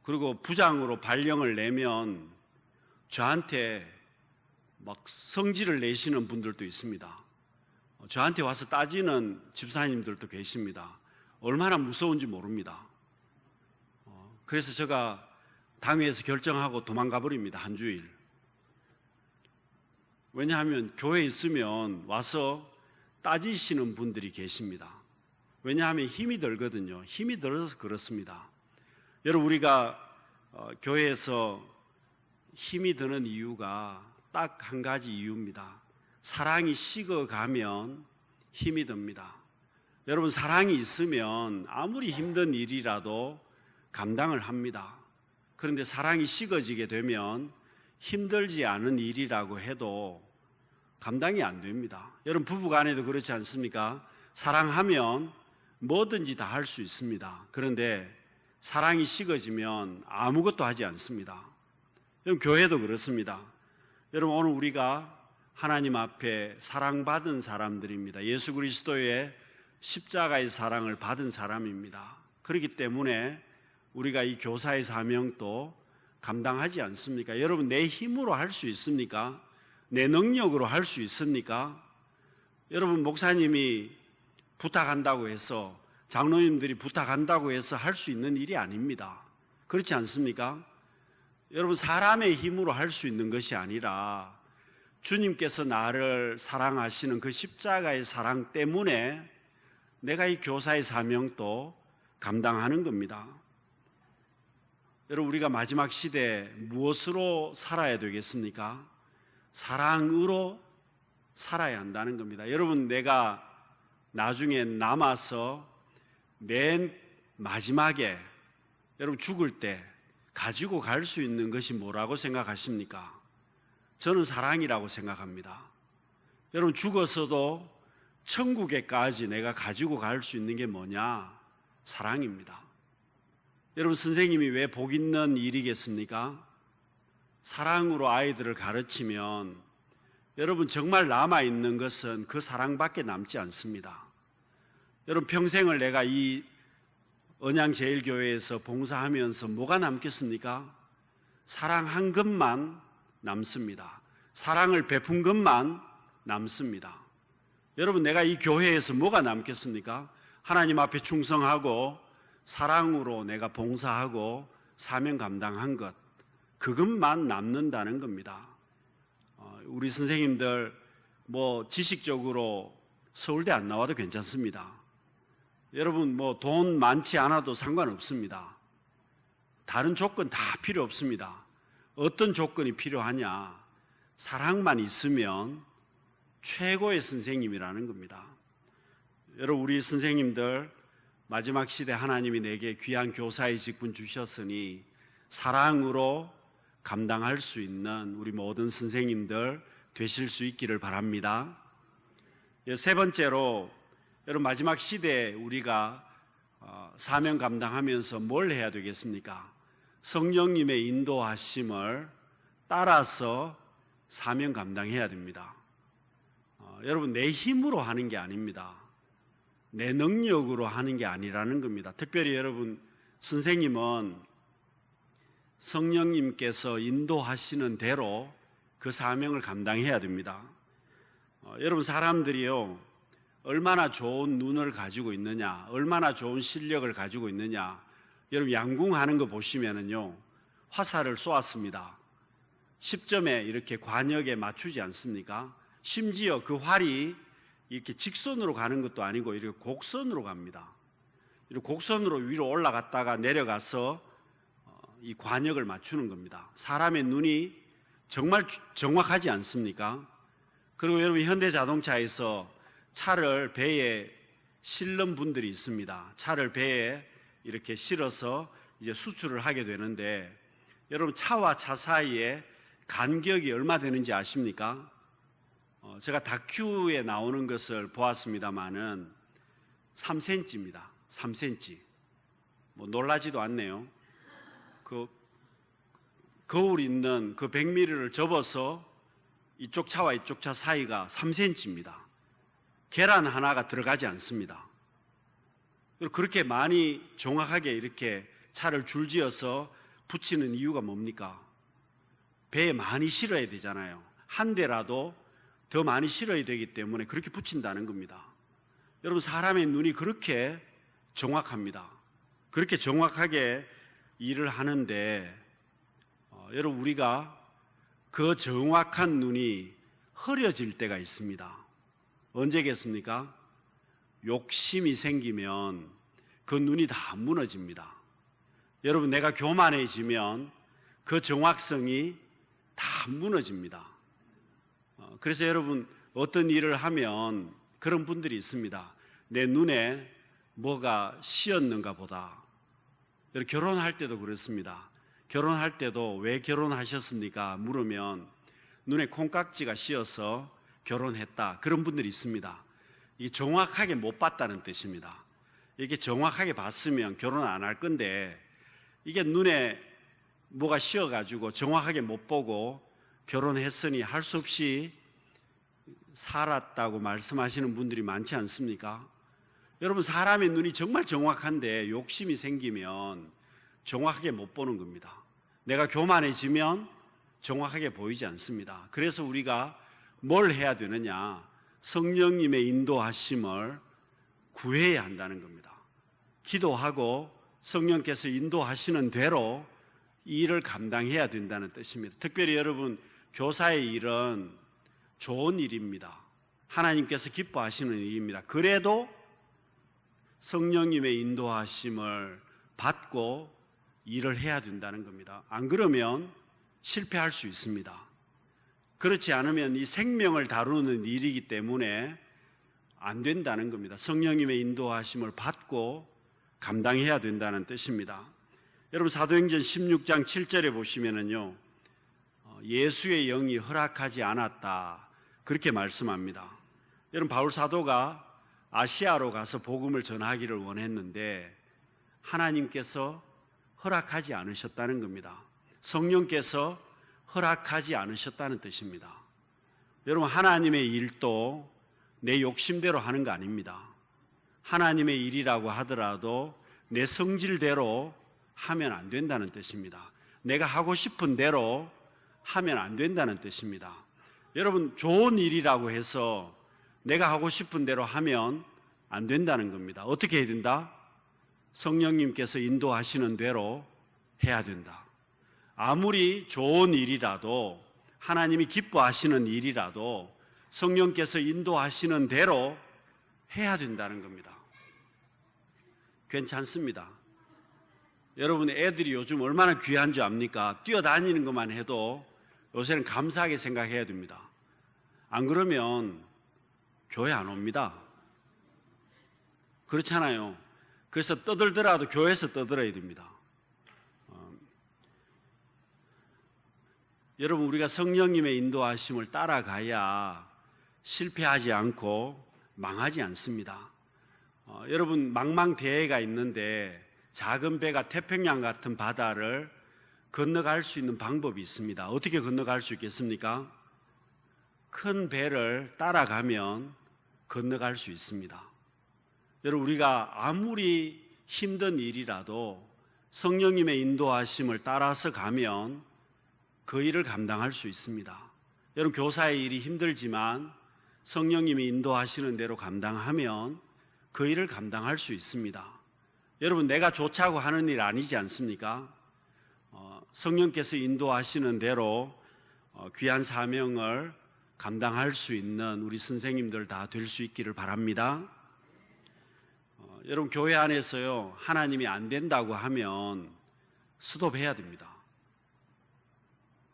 그리고 부장으로 발령을 내면 저한테 막 성질을 내시는 분들도 있습니다. 저한테 와서 따지는 집사님들도 계십니다. 얼마나 무서운지 모릅니다. 그래서 제가 당회에서 결정하고 도망가 버립니다. 한 주일. 왜냐하면 교회에 있으면 와서 따지시는 분들이 계십니다. 왜냐하면 힘이 들거든요. 힘이 들어서 그렇습니다. 여러분, 우리가 교회에서 힘이 드는 이유가 딱 한 가지 이유입니다. 사랑이 식어가면 힘이 듭니다. 여러분, 사랑이 있으면 아무리 힘든 일이라도 감당을 합니다. 그런데 사랑이 식어지게 되면 힘들지 않은 일이라고 해도 감당이 안 됩니다. 여러분, 부부간에도 그렇지 않습니까? 사랑하면 뭐든지 다 할 수 있습니다. 그런데 사랑이 식어지면 아무것도 하지 않습니다. 여러분, 교회도 그렇습니다. 여러분, 오늘 우리가 하나님 앞에 사랑받은 사람들입니다. 예수 그리스도의 십자가의 사랑을 받은 사람입니다. 그렇기 때문에 우리가 이 교사의 사명도 감당하지 않습니까? 여러분, 내 힘으로 할 수 있습니까? 내 능력으로 할 수 있습니까? 여러분, 목사님이 부탁한다고 해서, 장로님들이 부탁한다고 해서 할 수 있는 일이 아닙니다. 그렇지 않습니까? 여러분, 사람의 힘으로 할 수 있는 것이 아니라 주님께서 나를 사랑하시는 그 십자가의 사랑 때문에 내가 이 교사의 사명도 감당하는 겁니다. 여러분, 우리가 마지막 시대에 무엇으로 살아야 되겠습니까? 사랑으로 살아야 한다는 겁니다. 여러분, 내가 나중에 남아서 맨 마지막에 여러분 죽을 때 가지고 갈 수 있는 것이 뭐라고 생각하십니까? 저는 사랑이라고 생각합니다. 여러분, 죽어서도 천국에까지 내가 가지고 갈 수 있는 게 뭐냐? 사랑입니다. 여러분, 선생님이 왜 복 있는 일이겠습니까? 사랑으로 아이들을 가르치면 여러분, 정말 남아있는 것은 그 사랑밖에 남지 않습니다. 여러분, 평생을 내가 이 언양제일교회에서 봉사하면서 뭐가 남겠습니까? 사랑 한 것만 남습니다. 사랑을 베푼 것만 남습니다. 여러분, 내가 이 교회에서 뭐가 남겠습니까? 하나님 앞에 충성하고 사랑으로 내가 봉사하고 사명 감당한 것, 그것만 남는다는 겁니다. 우리 선생님들 지식적으로 서울대 안 나와도 괜찮습니다. 여러분, 돈 많지 않아도 상관없습니다. 다른 조건 다 필요 없습니다. 어떤 조건이 필요하냐? 사랑만 있으면 최고의 선생님이라는 겁니다. 여러분, 우리 선생님들 마지막 시대 하나님이 내게 귀한 교사의 직분 주셨으니 사랑으로 감당할 수 있는 우리 모든 선생님들 되실 수 있기를 바랍니다. 세 번째로, 여러분, 마지막 시대에 우리가 사명 감당하면서 뭘 해야 되겠습니까? 성령님의 인도하심을 따라서 사명 감당해야 됩니다. 여러분, 내 힘으로 하는 게 아닙니다. 내 능력으로 하는 게 아니라는 겁니다. 특별히 여러분, 선생님은 성령님께서 인도하시는 대로 그 사명을 감당해야 됩니다. 여러분, 사람들이요, 얼마나 좋은 눈을 가지고 있느냐, 얼마나 좋은 실력을 가지고 있느냐, 여러분 양궁하는 거 보시면은요, 화살을 쏘았습니다. 10점에 이렇게 관역에 맞추지 않습니까? 심지어 그 활이 이렇게 직선으로 가는 것도 아니고 이렇게 곡선으로 갑니다. 이렇게 곡선으로 위로 올라갔다가 내려가서 이 관역을 맞추는 겁니다. 사람의 눈이 정말 정확하지 않습니까? 그리고 여러분, 현대자동차에서 차를 배에 실는 분들이 있습니다. 차를 배에 이렇게 실어서 이제 수출을 하게 되는데, 여러분, 차와 차 사이에 간격이 얼마 되는지 아십니까? 제가 다큐에 나오는 것을 보았습니다마는 3cm입니다. 3cm. 뭐 놀라지도 않네요. 그 거울 있는 그 100mm를 접어서 이쪽 차와 이쪽 차 사이가 3cm입니다. 계란 하나가 들어가지 않습니다. 그렇게 많이 정확하게 이렇게 차를 줄지어서 붙이는 이유가 뭡니까? 배에 많이 실어야 되잖아요. 한 대라도 더 많이 실어야 되기 때문에 그렇게 붙인다는 겁니다. 여러분, 사람의 눈이 그렇게 정확합니다. 그렇게 정확하게 일을 하는데, 여러분, 우리가 그 정확한 눈이 흐려질 때가 있습니다. 언제겠습니까? 욕심이 생기면 그 눈이 다 무너집니다. 여러분, 내가 교만해지면 그 정확성이 다 무너집니다. 그래서 여러분, 어떤 일을 하면 그런 분들이 있습니다. 내 눈에 뭐가 씌었는가 보다. 여러분, 결혼할 때도 그렇습니다. 결혼할 때도 왜 결혼하셨습니까? 물으면 눈에 콩깍지가 씌어서 결혼했다. 그런 분들이 있습니다. 이게 정확하게 못 봤다는 뜻입니다. 이게 정확하게 봤으면 결혼 안 할 건데, 이게 눈에 뭐가 씌어가지고 정확하게 못 보고 결혼했으니 할 수 없이 살았다고 말씀하시는 분들이 많지 않습니까? 여러분, 사람의 눈이 정말 정확한데 욕심이 생기면 정확하게 못 보는 겁니다. 내가 교만해지면 정확하게 보이지 않습니다. 그래서 우리가 뭘 해야 되느냐? 성령님의 인도하심을 구해야 한다는 겁니다. 기도하고 성령께서 인도하시는 대로 이 일을 감당해야 된다는 뜻입니다. 특별히 여러분, 교사의 일은 좋은 일입니다. 하나님께서 기뻐하시는 일입니다. 그래도 성령님의 인도하심을 받고 일을 해야 된다는 겁니다. 안 그러면 실패할 수 있습니다. 그렇지 않으면 이 생명을 다루는 일이기 때문에 안 된다는 겁니다. 성령님의 인도하심을 받고 감당해야 된다는 뜻입니다. 여러분, 사도행전 16장 7절에 보시면은요, 예수의 영이 허락하지 않았다, 그렇게 말씀합니다. 여러분, 바울 사도가 아시아로 가서 복음을 전하기를 원했는데 하나님께서 허락하지 않으셨다는 겁니다. 성령께서 허락하지 않으셨다는 뜻입니다. 여러분, 하나님의 일도 내 욕심대로 하는 거 아닙니다. 하나님의 일이라고 하더라도 내 성질대로 하면 안 된다는 뜻입니다. 내가 하고 싶은 대로 하면 안 된다는 뜻입니다. 여러분, 좋은 일이라고 해서 내가 하고 싶은 대로 하면 안 된다는 겁니다. 어떻게 해야 된다? 성령님께서 인도하시는 대로 해야 된다. 아무리 좋은 일이라도, 하나님이 기뻐하시는 일이라도 성령께서 인도하시는 대로 해야 된다는 겁니다. 괜찮습니다. 여러분 애들이 요즘 얼마나 귀한 줄 압니까? 뛰어다니는 것만 해도 요새는 감사하게 생각해야 됩니다. 안 그러면 교회 안 옵니다. 그렇잖아요. 그래서 떠들더라도 교회에서 떠들어야 됩니다. 여러분, 우리가 성령님의 인도하심을 따라가야 실패하지 않고 망하지 않습니다. 여러분, 망망대해가 있는데 작은 배가 태평양 같은 바다를 건너갈 수 있는 방법이 있습니다. 어떻게 건너갈 수 있겠습니까? 큰 배를 따라가면 건너갈 수 있습니다. 여러분, 우리가 아무리 힘든 일이라도 성령님의 인도하심을 따라서 가면 그 일을 감당할 수 있습니다. 여러분, 교사의 일이 힘들지만 성령님이 인도하시는 대로 감당하면 그 일을 감당할 수 있습니다. 여러분, 내가 좋자고 하는 일 아니지 않습니까? 성령께서 인도하시는 대로 귀한 사명을 감당할 수 있는 우리 선생님들 다 될 수 있기를 바랍니다. 여러분, 교회 안에서요, 하나님이 안 된다고 하면 스톱해야 됩니다.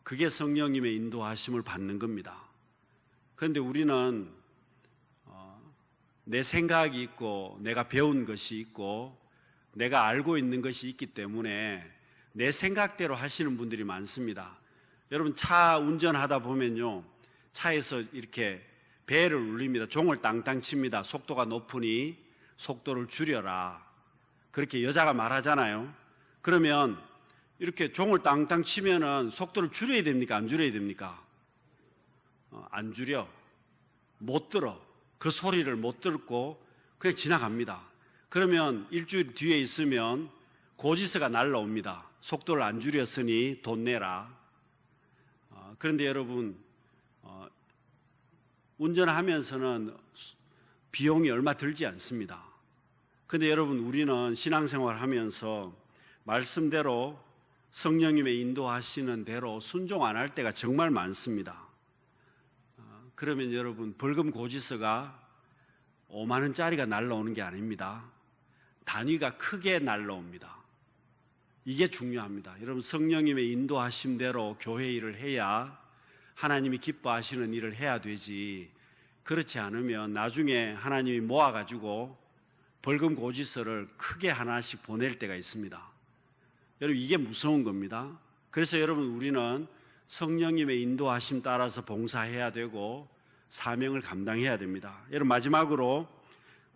그게 성령님의 인도하심을 받는 겁니다. 그런데 우리는 내 생각이 있고 내가 배운 것이 있고 내가 알고 있는 것이 있기 때문에 내 생각대로 하시는 분들이 많습니다. 여러분, 차 운전하다 보면요, 차에서 이렇게 벨을 울립니다. 종을 땅땅 칩니다. 속도가 높으니 속도를 줄여라. 그렇게 여자가 말하잖아요. 그러면 이렇게 종을 땅땅 치면은 속도를 줄여야 됩니까? 안 줄여야 됩니까? 안 줄여. 못 들어. 그 소리를 못 듣고 그냥 지나갑니다. 그러면 일주일 뒤에 있으면 고지서가 날라옵니다. 속도를 안 줄였으니 돈 내라. 그런데 여러분, 운전하면서는 비용이 얼마 들지 않습니다. 그런데 여러분, 우리는 신앙생활 하면서 말씀대로 성령님의 인도하시는 대로 순종 안 할 때가 정말 많습니다. 그러면 여러분, 벌금 고지서가 5만 원짜리가 날라오는 게 아닙니다. 단위가 크게 날라옵니다. 이게 중요합니다. 여러분, 성령님의 인도하심대로 교회 일을 해야 하나님이 기뻐하시는 일을 해야 되지, 그렇지 않으면 나중에 하나님이 모아가지고 벌금 고지서를 크게 하나씩 보낼 때가 있습니다. 여러분, 이게 무서운 겁니다. 그래서 여러분, 우리는 성령님의 인도하심 따라서 봉사해야 되고 사명을 감당해야 됩니다. 여러분, 마지막으로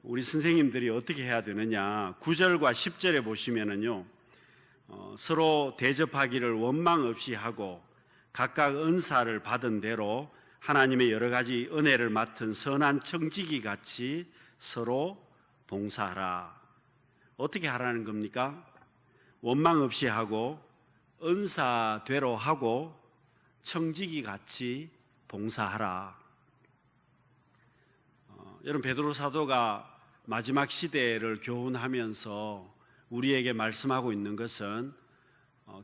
우리 선생님들이 어떻게 해야 되느냐, 9절과 10절에 보시면은요, 서로 대접하기를 원망 없이 하고 각각 은사를 받은 대로 하나님의 여러 가지 은혜를 맡은 선한 청지기 같이 서로 봉사하라. 어떻게 하라는 겁니까? 원망 없이 하고 은사대로 하고 청지기 같이 봉사하라. 여러분, 베드로 사도가 마지막 시대를 교훈하면서 우리에게 말씀하고 있는 것은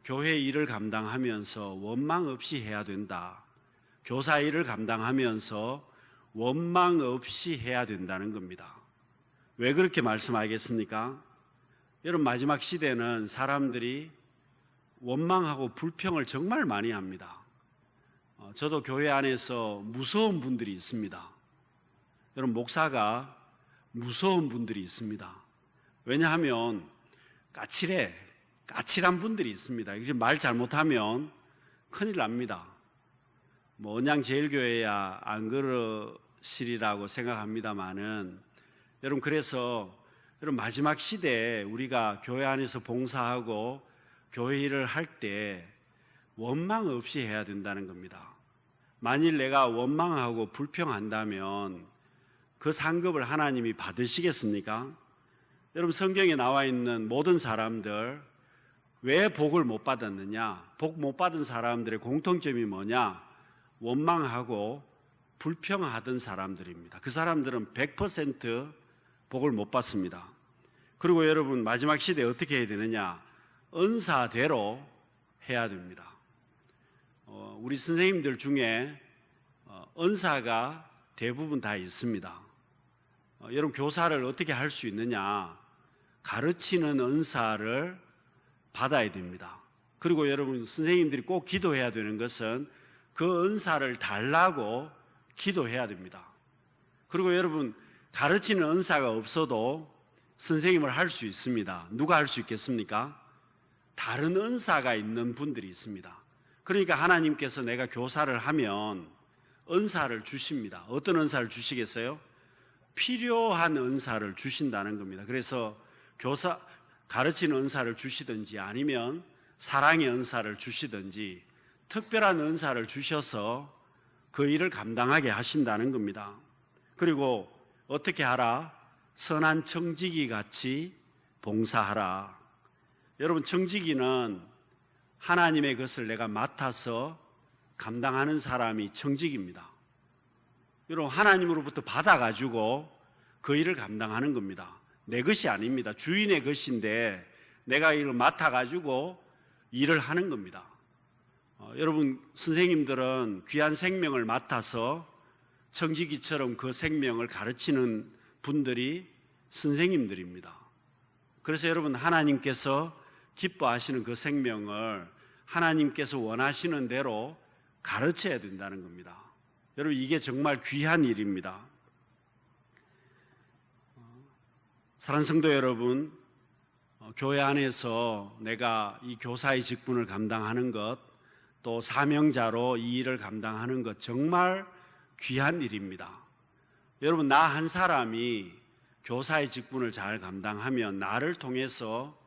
교회 일을 감당하면서 원망 없이 해야 된다. 교사 일을 감당하면서 원망 없이 해야 된다는 겁니다. 왜 그렇게 말씀하겠습니까? 여러분, 마지막 시대는 사람들이 원망하고 불평을 정말 많이 합니다. 저도 교회 안에서 무서운 분들이 있습니다. 여러분, 목사가 무서운 분들이 있습니다. 왜냐하면 까칠한 분들이 있습니다. 말 잘못하면 큰일 납니다. 언양제일교회야 안 그러시리라고 생각합니다만은, 여러분, 그래서 여러분, 마지막 시대에 우리가 교회 안에서 봉사하고 교회 일을 할 때 원망 없이 해야 된다는 겁니다. 만일 내가 원망하고 불평한다면 그 상급을 하나님이 받으시겠습니까? 여러분, 성경에 나와 있는 모든 사람들 왜 복을 못 받았느냐? 복 못 받은 사람들의 공통점이 뭐냐? 원망하고 불평하던 사람들입니다. 그 사람들은 100% 복을 못 받습니다. 그리고 여러분, 마지막 시대에 어떻게 해야 되느냐? 은사대로 해야 됩니다. 우리 선생님들 중에 은사가 대부분 다 있습니다. 여러분, 교사를 어떻게 할 수 있느냐? 가르치는 은사를 받아야 됩니다. 그리고 여러분, 선생님들이 꼭 기도해야 되는 것은 그 은사를 달라고 기도해야 됩니다. 그리고 여러분, 가르치는 은사가 없어도 선생님을 할 수 있습니다. 누가 할 수 있겠습니까? 다른 은사가 있는 분들이 있습니다. 그러니까 하나님께서 내가 교사를 하면 은사를 주십니다. 어떤 은사를 주시겠어요? 필요한 은사를 주신다는 겁니다. 그래서 가르치는 은사를 주시든지 아니면 사랑의 은사를 주시든지 특별한 은사를 주셔서 그 일을 감당하게 하신다는 겁니다. 그리고 어떻게 하라? 선한 청지기 같이 봉사하라. 여러분, 청지기는 하나님의 것을 내가 맡아서 감당하는 사람이 청지기입니다. 여러분, 하나님으로부터 받아가지고 그 일을 감당하는 겁니다. 내 것이 아닙니다. 주인의 것인데 내가 이를 맡아가지고 일을 하는 겁니다. 여러분, 선생님들은 귀한 생명을 맡아서 청지기처럼 그 생명을 가르치는 분들이 선생님들입니다. 그래서 여러분, 하나님께서 기뻐하시는 그 생명을 하나님께서 원하시는 대로 가르쳐야 된다는 겁니다. 여러분, 이게 정말 귀한 일입니다. 사랑하는 성도 여러분, 교회 안에서 내가 이 교사의 직분을 감당하는 것, 또 사명자로 이 일을 감당하는 것 정말 귀한 일입니다. 여러분, 나 한 사람이 교사의 직분을 잘 감당하면 나를 통해서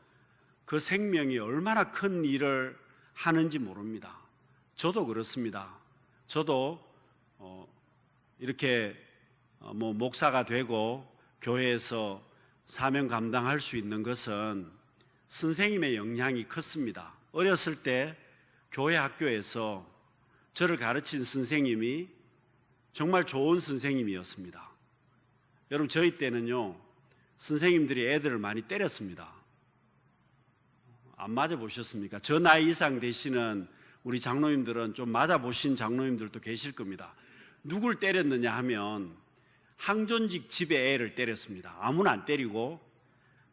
그 생명이 얼마나 큰 일을 하는지 모릅니다. 저도 그렇습니다. 저도 이렇게 목사가 되고 교회에서 사명 감당할 수 있는 것은 선생님의 영향이 컸습니다. 어렸을 때 교회 학교에서 저를 가르친 선생님이 정말 좋은 선생님이었습니다. 여러분, 저희 때는요, 선생님들이 애들을 많이 때렸습니다. 안 맞아보셨습니까? 저 나이 이상 되시는 우리 장로님들은 좀 맞아보신 장로님들도 계실 겁니다. 누굴 때렸느냐 하면 항존직 집의 애를 때렸습니다. 아무나 안 때리고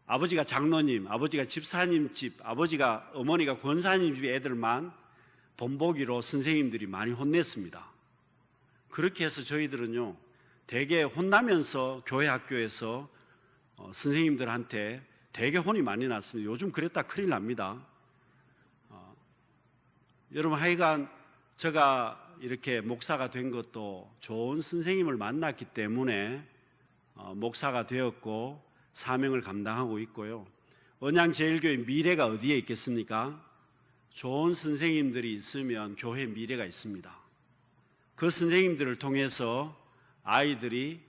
아버지가 장로님, 아버지가 집사님 집, 아버지가 어머니가 권사님 집의 애들만 본보기로 선생님들이 많이 혼냈습니다. 그렇게 해서 저희들은요, 되게 혼나면서 교회 학교에서 선생님들한테 되게 혼이 많이 났습니다. 요즘 그랬다 큰일 납니다. 여러분, 하여간 제가 이렇게 목사가 된 것도 좋은 선생님을 만났기 때문에 목사가 되었고 사명을 감당하고 있고요. 언양제일교회 미래가 어디에 있겠습니까? 좋은 선생님들이 있으면 교회 미래가 있습니다. 그 선생님들을 통해서 아이들이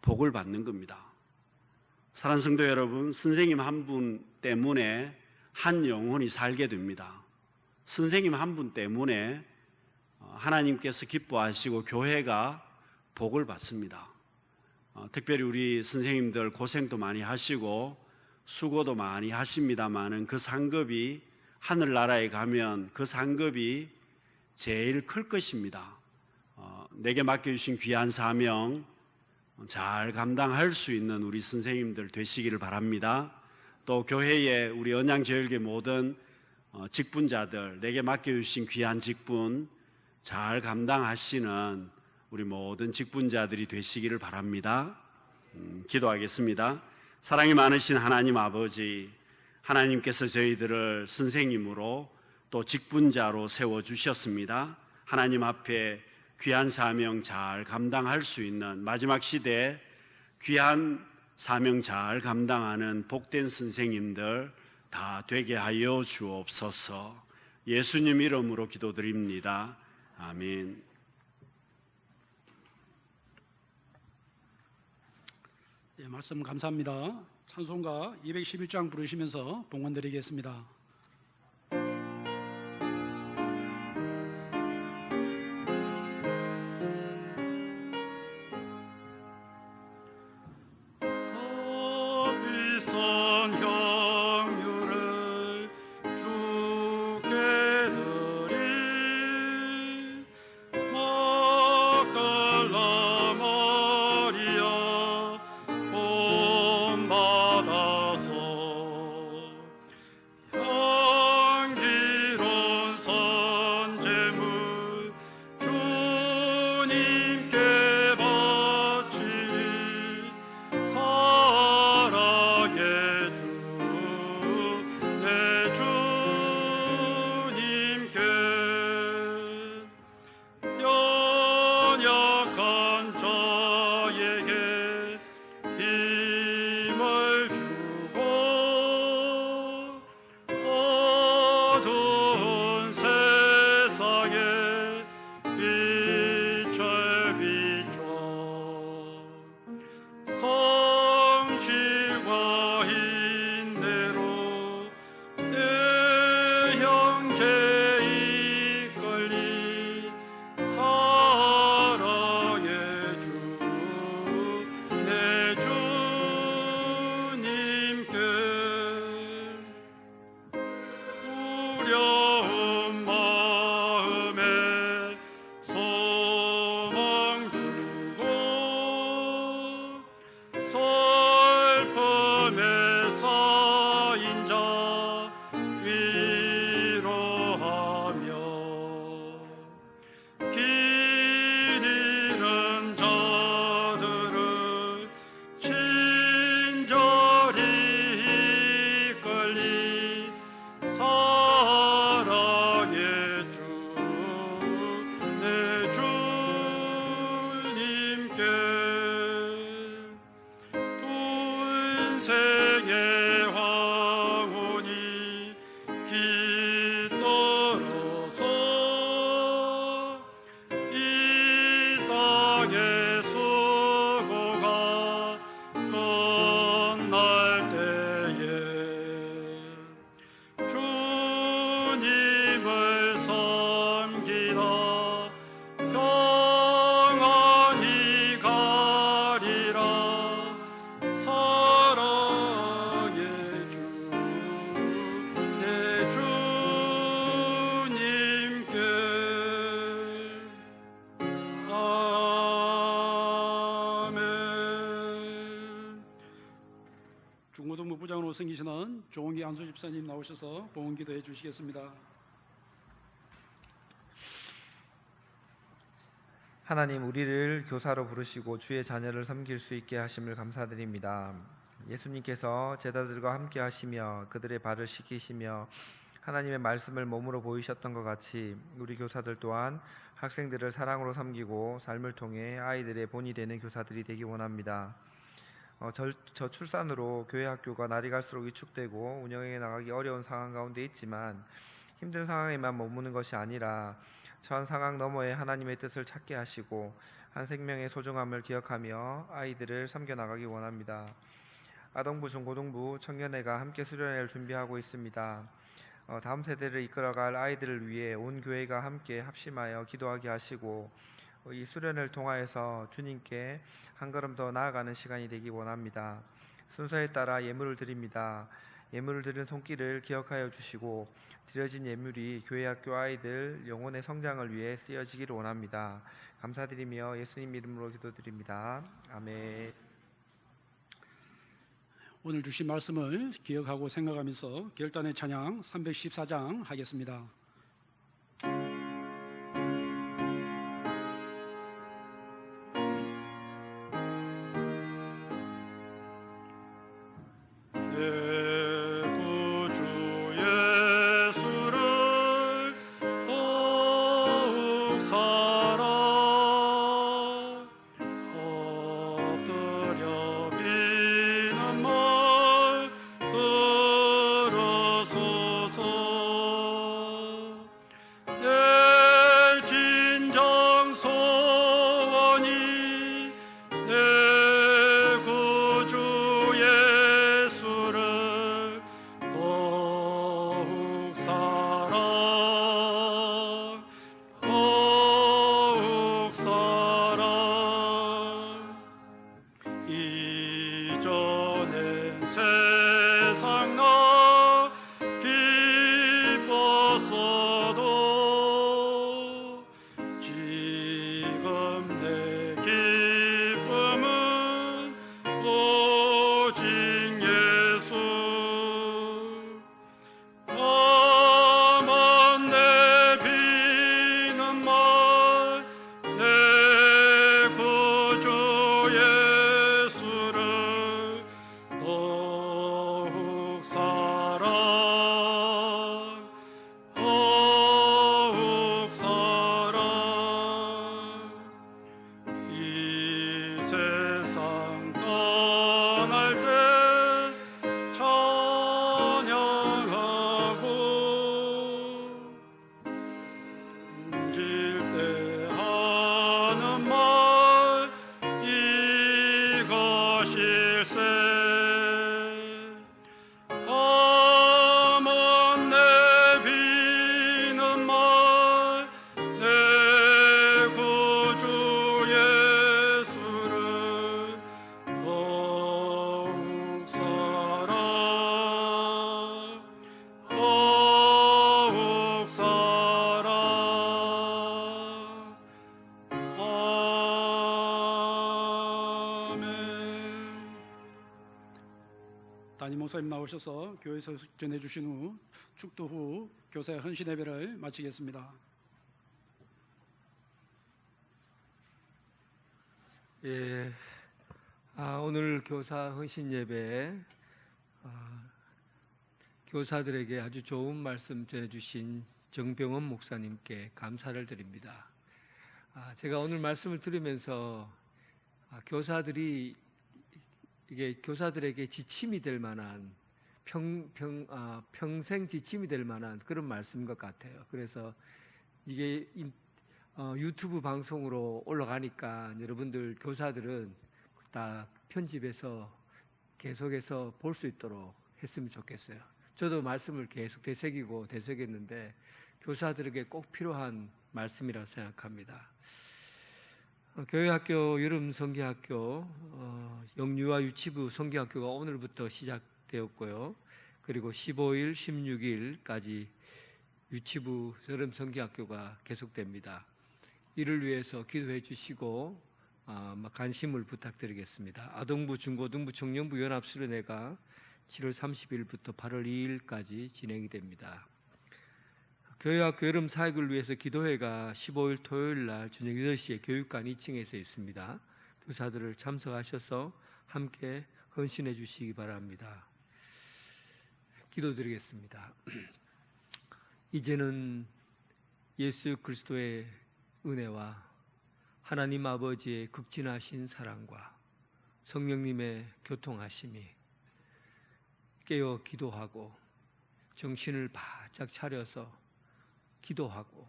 복을 받는 겁니다. 사랑하는 성도 여러분, 선생님 한 분 때문에 한 영혼이 살게 됩니다. 선생님 한 분 때문에 하나님께서 기뻐하시고 교회가 복을 받습니다. 특별히 우리 선생님들 고생도 많이 하시고 수고도 많이 하십니다마는 그 상급이 하늘나라에 가면 그 상급이 제일 클 것입니다. 내게 맡겨주신 귀한 사명 잘 감당할 수 있는 우리 선생님들 되시기를 바랍니다. 또 교회에 우리 언양제일교회 모든 직분자들, 내게 맡겨주신 귀한 직분 잘 감당하시는 우리 모든 직분자들이 되시기를 바랍니다. 기도하겠습니다. 사랑이 많으신 하나님 아버지, 하나님께서 저희들을 선생님으로 또 직분자로 세워주셨습니다. 하나님 앞에 귀한 사명 잘 감당할 수 있는 마지막 시대에 귀한 사명 잘 감당하는 복된 선생님들 다 되게 하여 주옵소서. 예수님 이름으로 기도드립니다. 아멘.
예, 말씀 감사합니다. 찬송가 211장 부르시면서 봉헌 드리겠습니다.
본받아서
섬기시는 조홍기 안수 집사님 나오셔서 봉헌 기도해 주시겠습니다.
하나님, 우리를 교사로 부르시고 주의 자녀를 섬길 수 있게 하심을 감사드립니다. 예수님께서 제자들과 함께 하시며 그들의 발을 씻기시며 하나님의 말씀을 몸으로 보이셨던 것 같이 우리 교사들 또한 학생들을 사랑으로 섬기고 삶을 통해 아이들의 본이 되는 교사들이 되기 원합니다. 저출산으로 교회 학교가 날이 갈수록 위축되고 운영해 나가기 어려운 상황 가운데 있지만 힘든 상황에만 머무는 것이 아니라 처한 상황 너머에 하나님의 뜻을 찾게 하시고 한 생명의 소중함을 기억하며 아이들을 섬겨나가기 원합니다. 아동부, 중고등부, 청년회가 함께 수련회를 준비하고 있습니다. 다음 세대를 이끌어갈 아이들을 위해 온 교회가 함께 합심하여 기도하게 하시고 이 수련을 통하여서 주님께 한 걸음 더 나아가는 시간이 되기 원합니다. 순서에 따라 예물을 드립니다. 예물을 드린 손길을 기억하여 주시고 드려진 예물이 교회 학교 아이들 영혼의 성장을 위해 쓰여지기를 원합니다. 감사드리며 예수님 이름으로 기도드립니다. 아멘.
오늘 주신 말씀을 기억하고 생각하면서 결단의 찬양 314장 하겠습니다. 담임 목사님 나오셔서 교회에서 전해주신 후 축도 후 교사의 헌신 예배를 마치겠습니다.
예, 오늘 교사 헌신 예배에 교사들에게 아주 좋은 말씀 전해주신 정병원 목사님께 감사를 드립니다. 제가 오늘 말씀을 들으면서 교사들이 이게 교사들에게 지침이 될 만한 평생 지침이 될 만한 그런 말씀인 것 같아요. 그래서 이게 유튜브 방송으로 올라가니까 여러분들 교사들은 다 편집해서 계속해서 볼 수 있도록 했으면 좋겠어요. 저도 말씀을 계속 되새겼는데 교사들에게 꼭 필요한 말씀이라고 생각합니다. 교회학교 여름 성기학교 영유아 유치부 성기학교가 오늘부터 시작되었고요. 그리고 15일, 16일까지 유치부 여름 성기학교가 계속됩니다. 이를 위해서 기도해 주시고 관심을 부탁드리겠습니다. 아동부, 중고등부, 청년부 연합수련회가 7월 30일부터 8월 2일까지 진행이 됩니다. 교회학교 여름 사역을 위해서 기도회가 15일 토요일 날 저녁 8시에 교육관 2층에서 있습니다. 교사들을 참석하셔서 함께 헌신해 주시기 바랍니다. 기도드리겠습니다. 이제는 예수 그리스도의 은혜와 하나님 아버지의 극진하신 사랑과 성령님의 교통하심이 깨어 기도하고 정신을 바짝 차려서 기도하고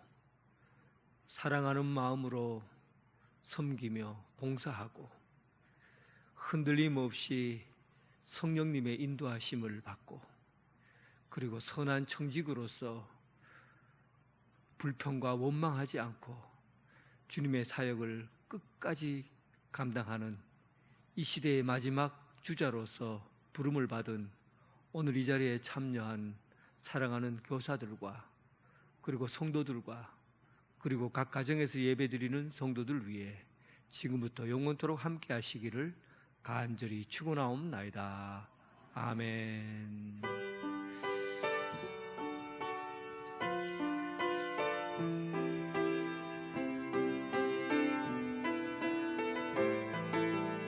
사랑하는 마음으로 섬기며 봉사하고 흔들림 없이 성령님의 인도하심을 받고 그리고 선한 청직으로서 불평과 원망하지 않고 주님의 사역을 끝까지 감당하는 이 시대의 마지막 주자로서 부름을 받은 오늘 이 자리에 참여한 사랑하는 교사들과 그리고 성도들과 그리고 각 가정에서 예배드리는 성도들 위해 지금부터 영원토록 함께 하시기를 간절히 축원하옵나이다. 아멘.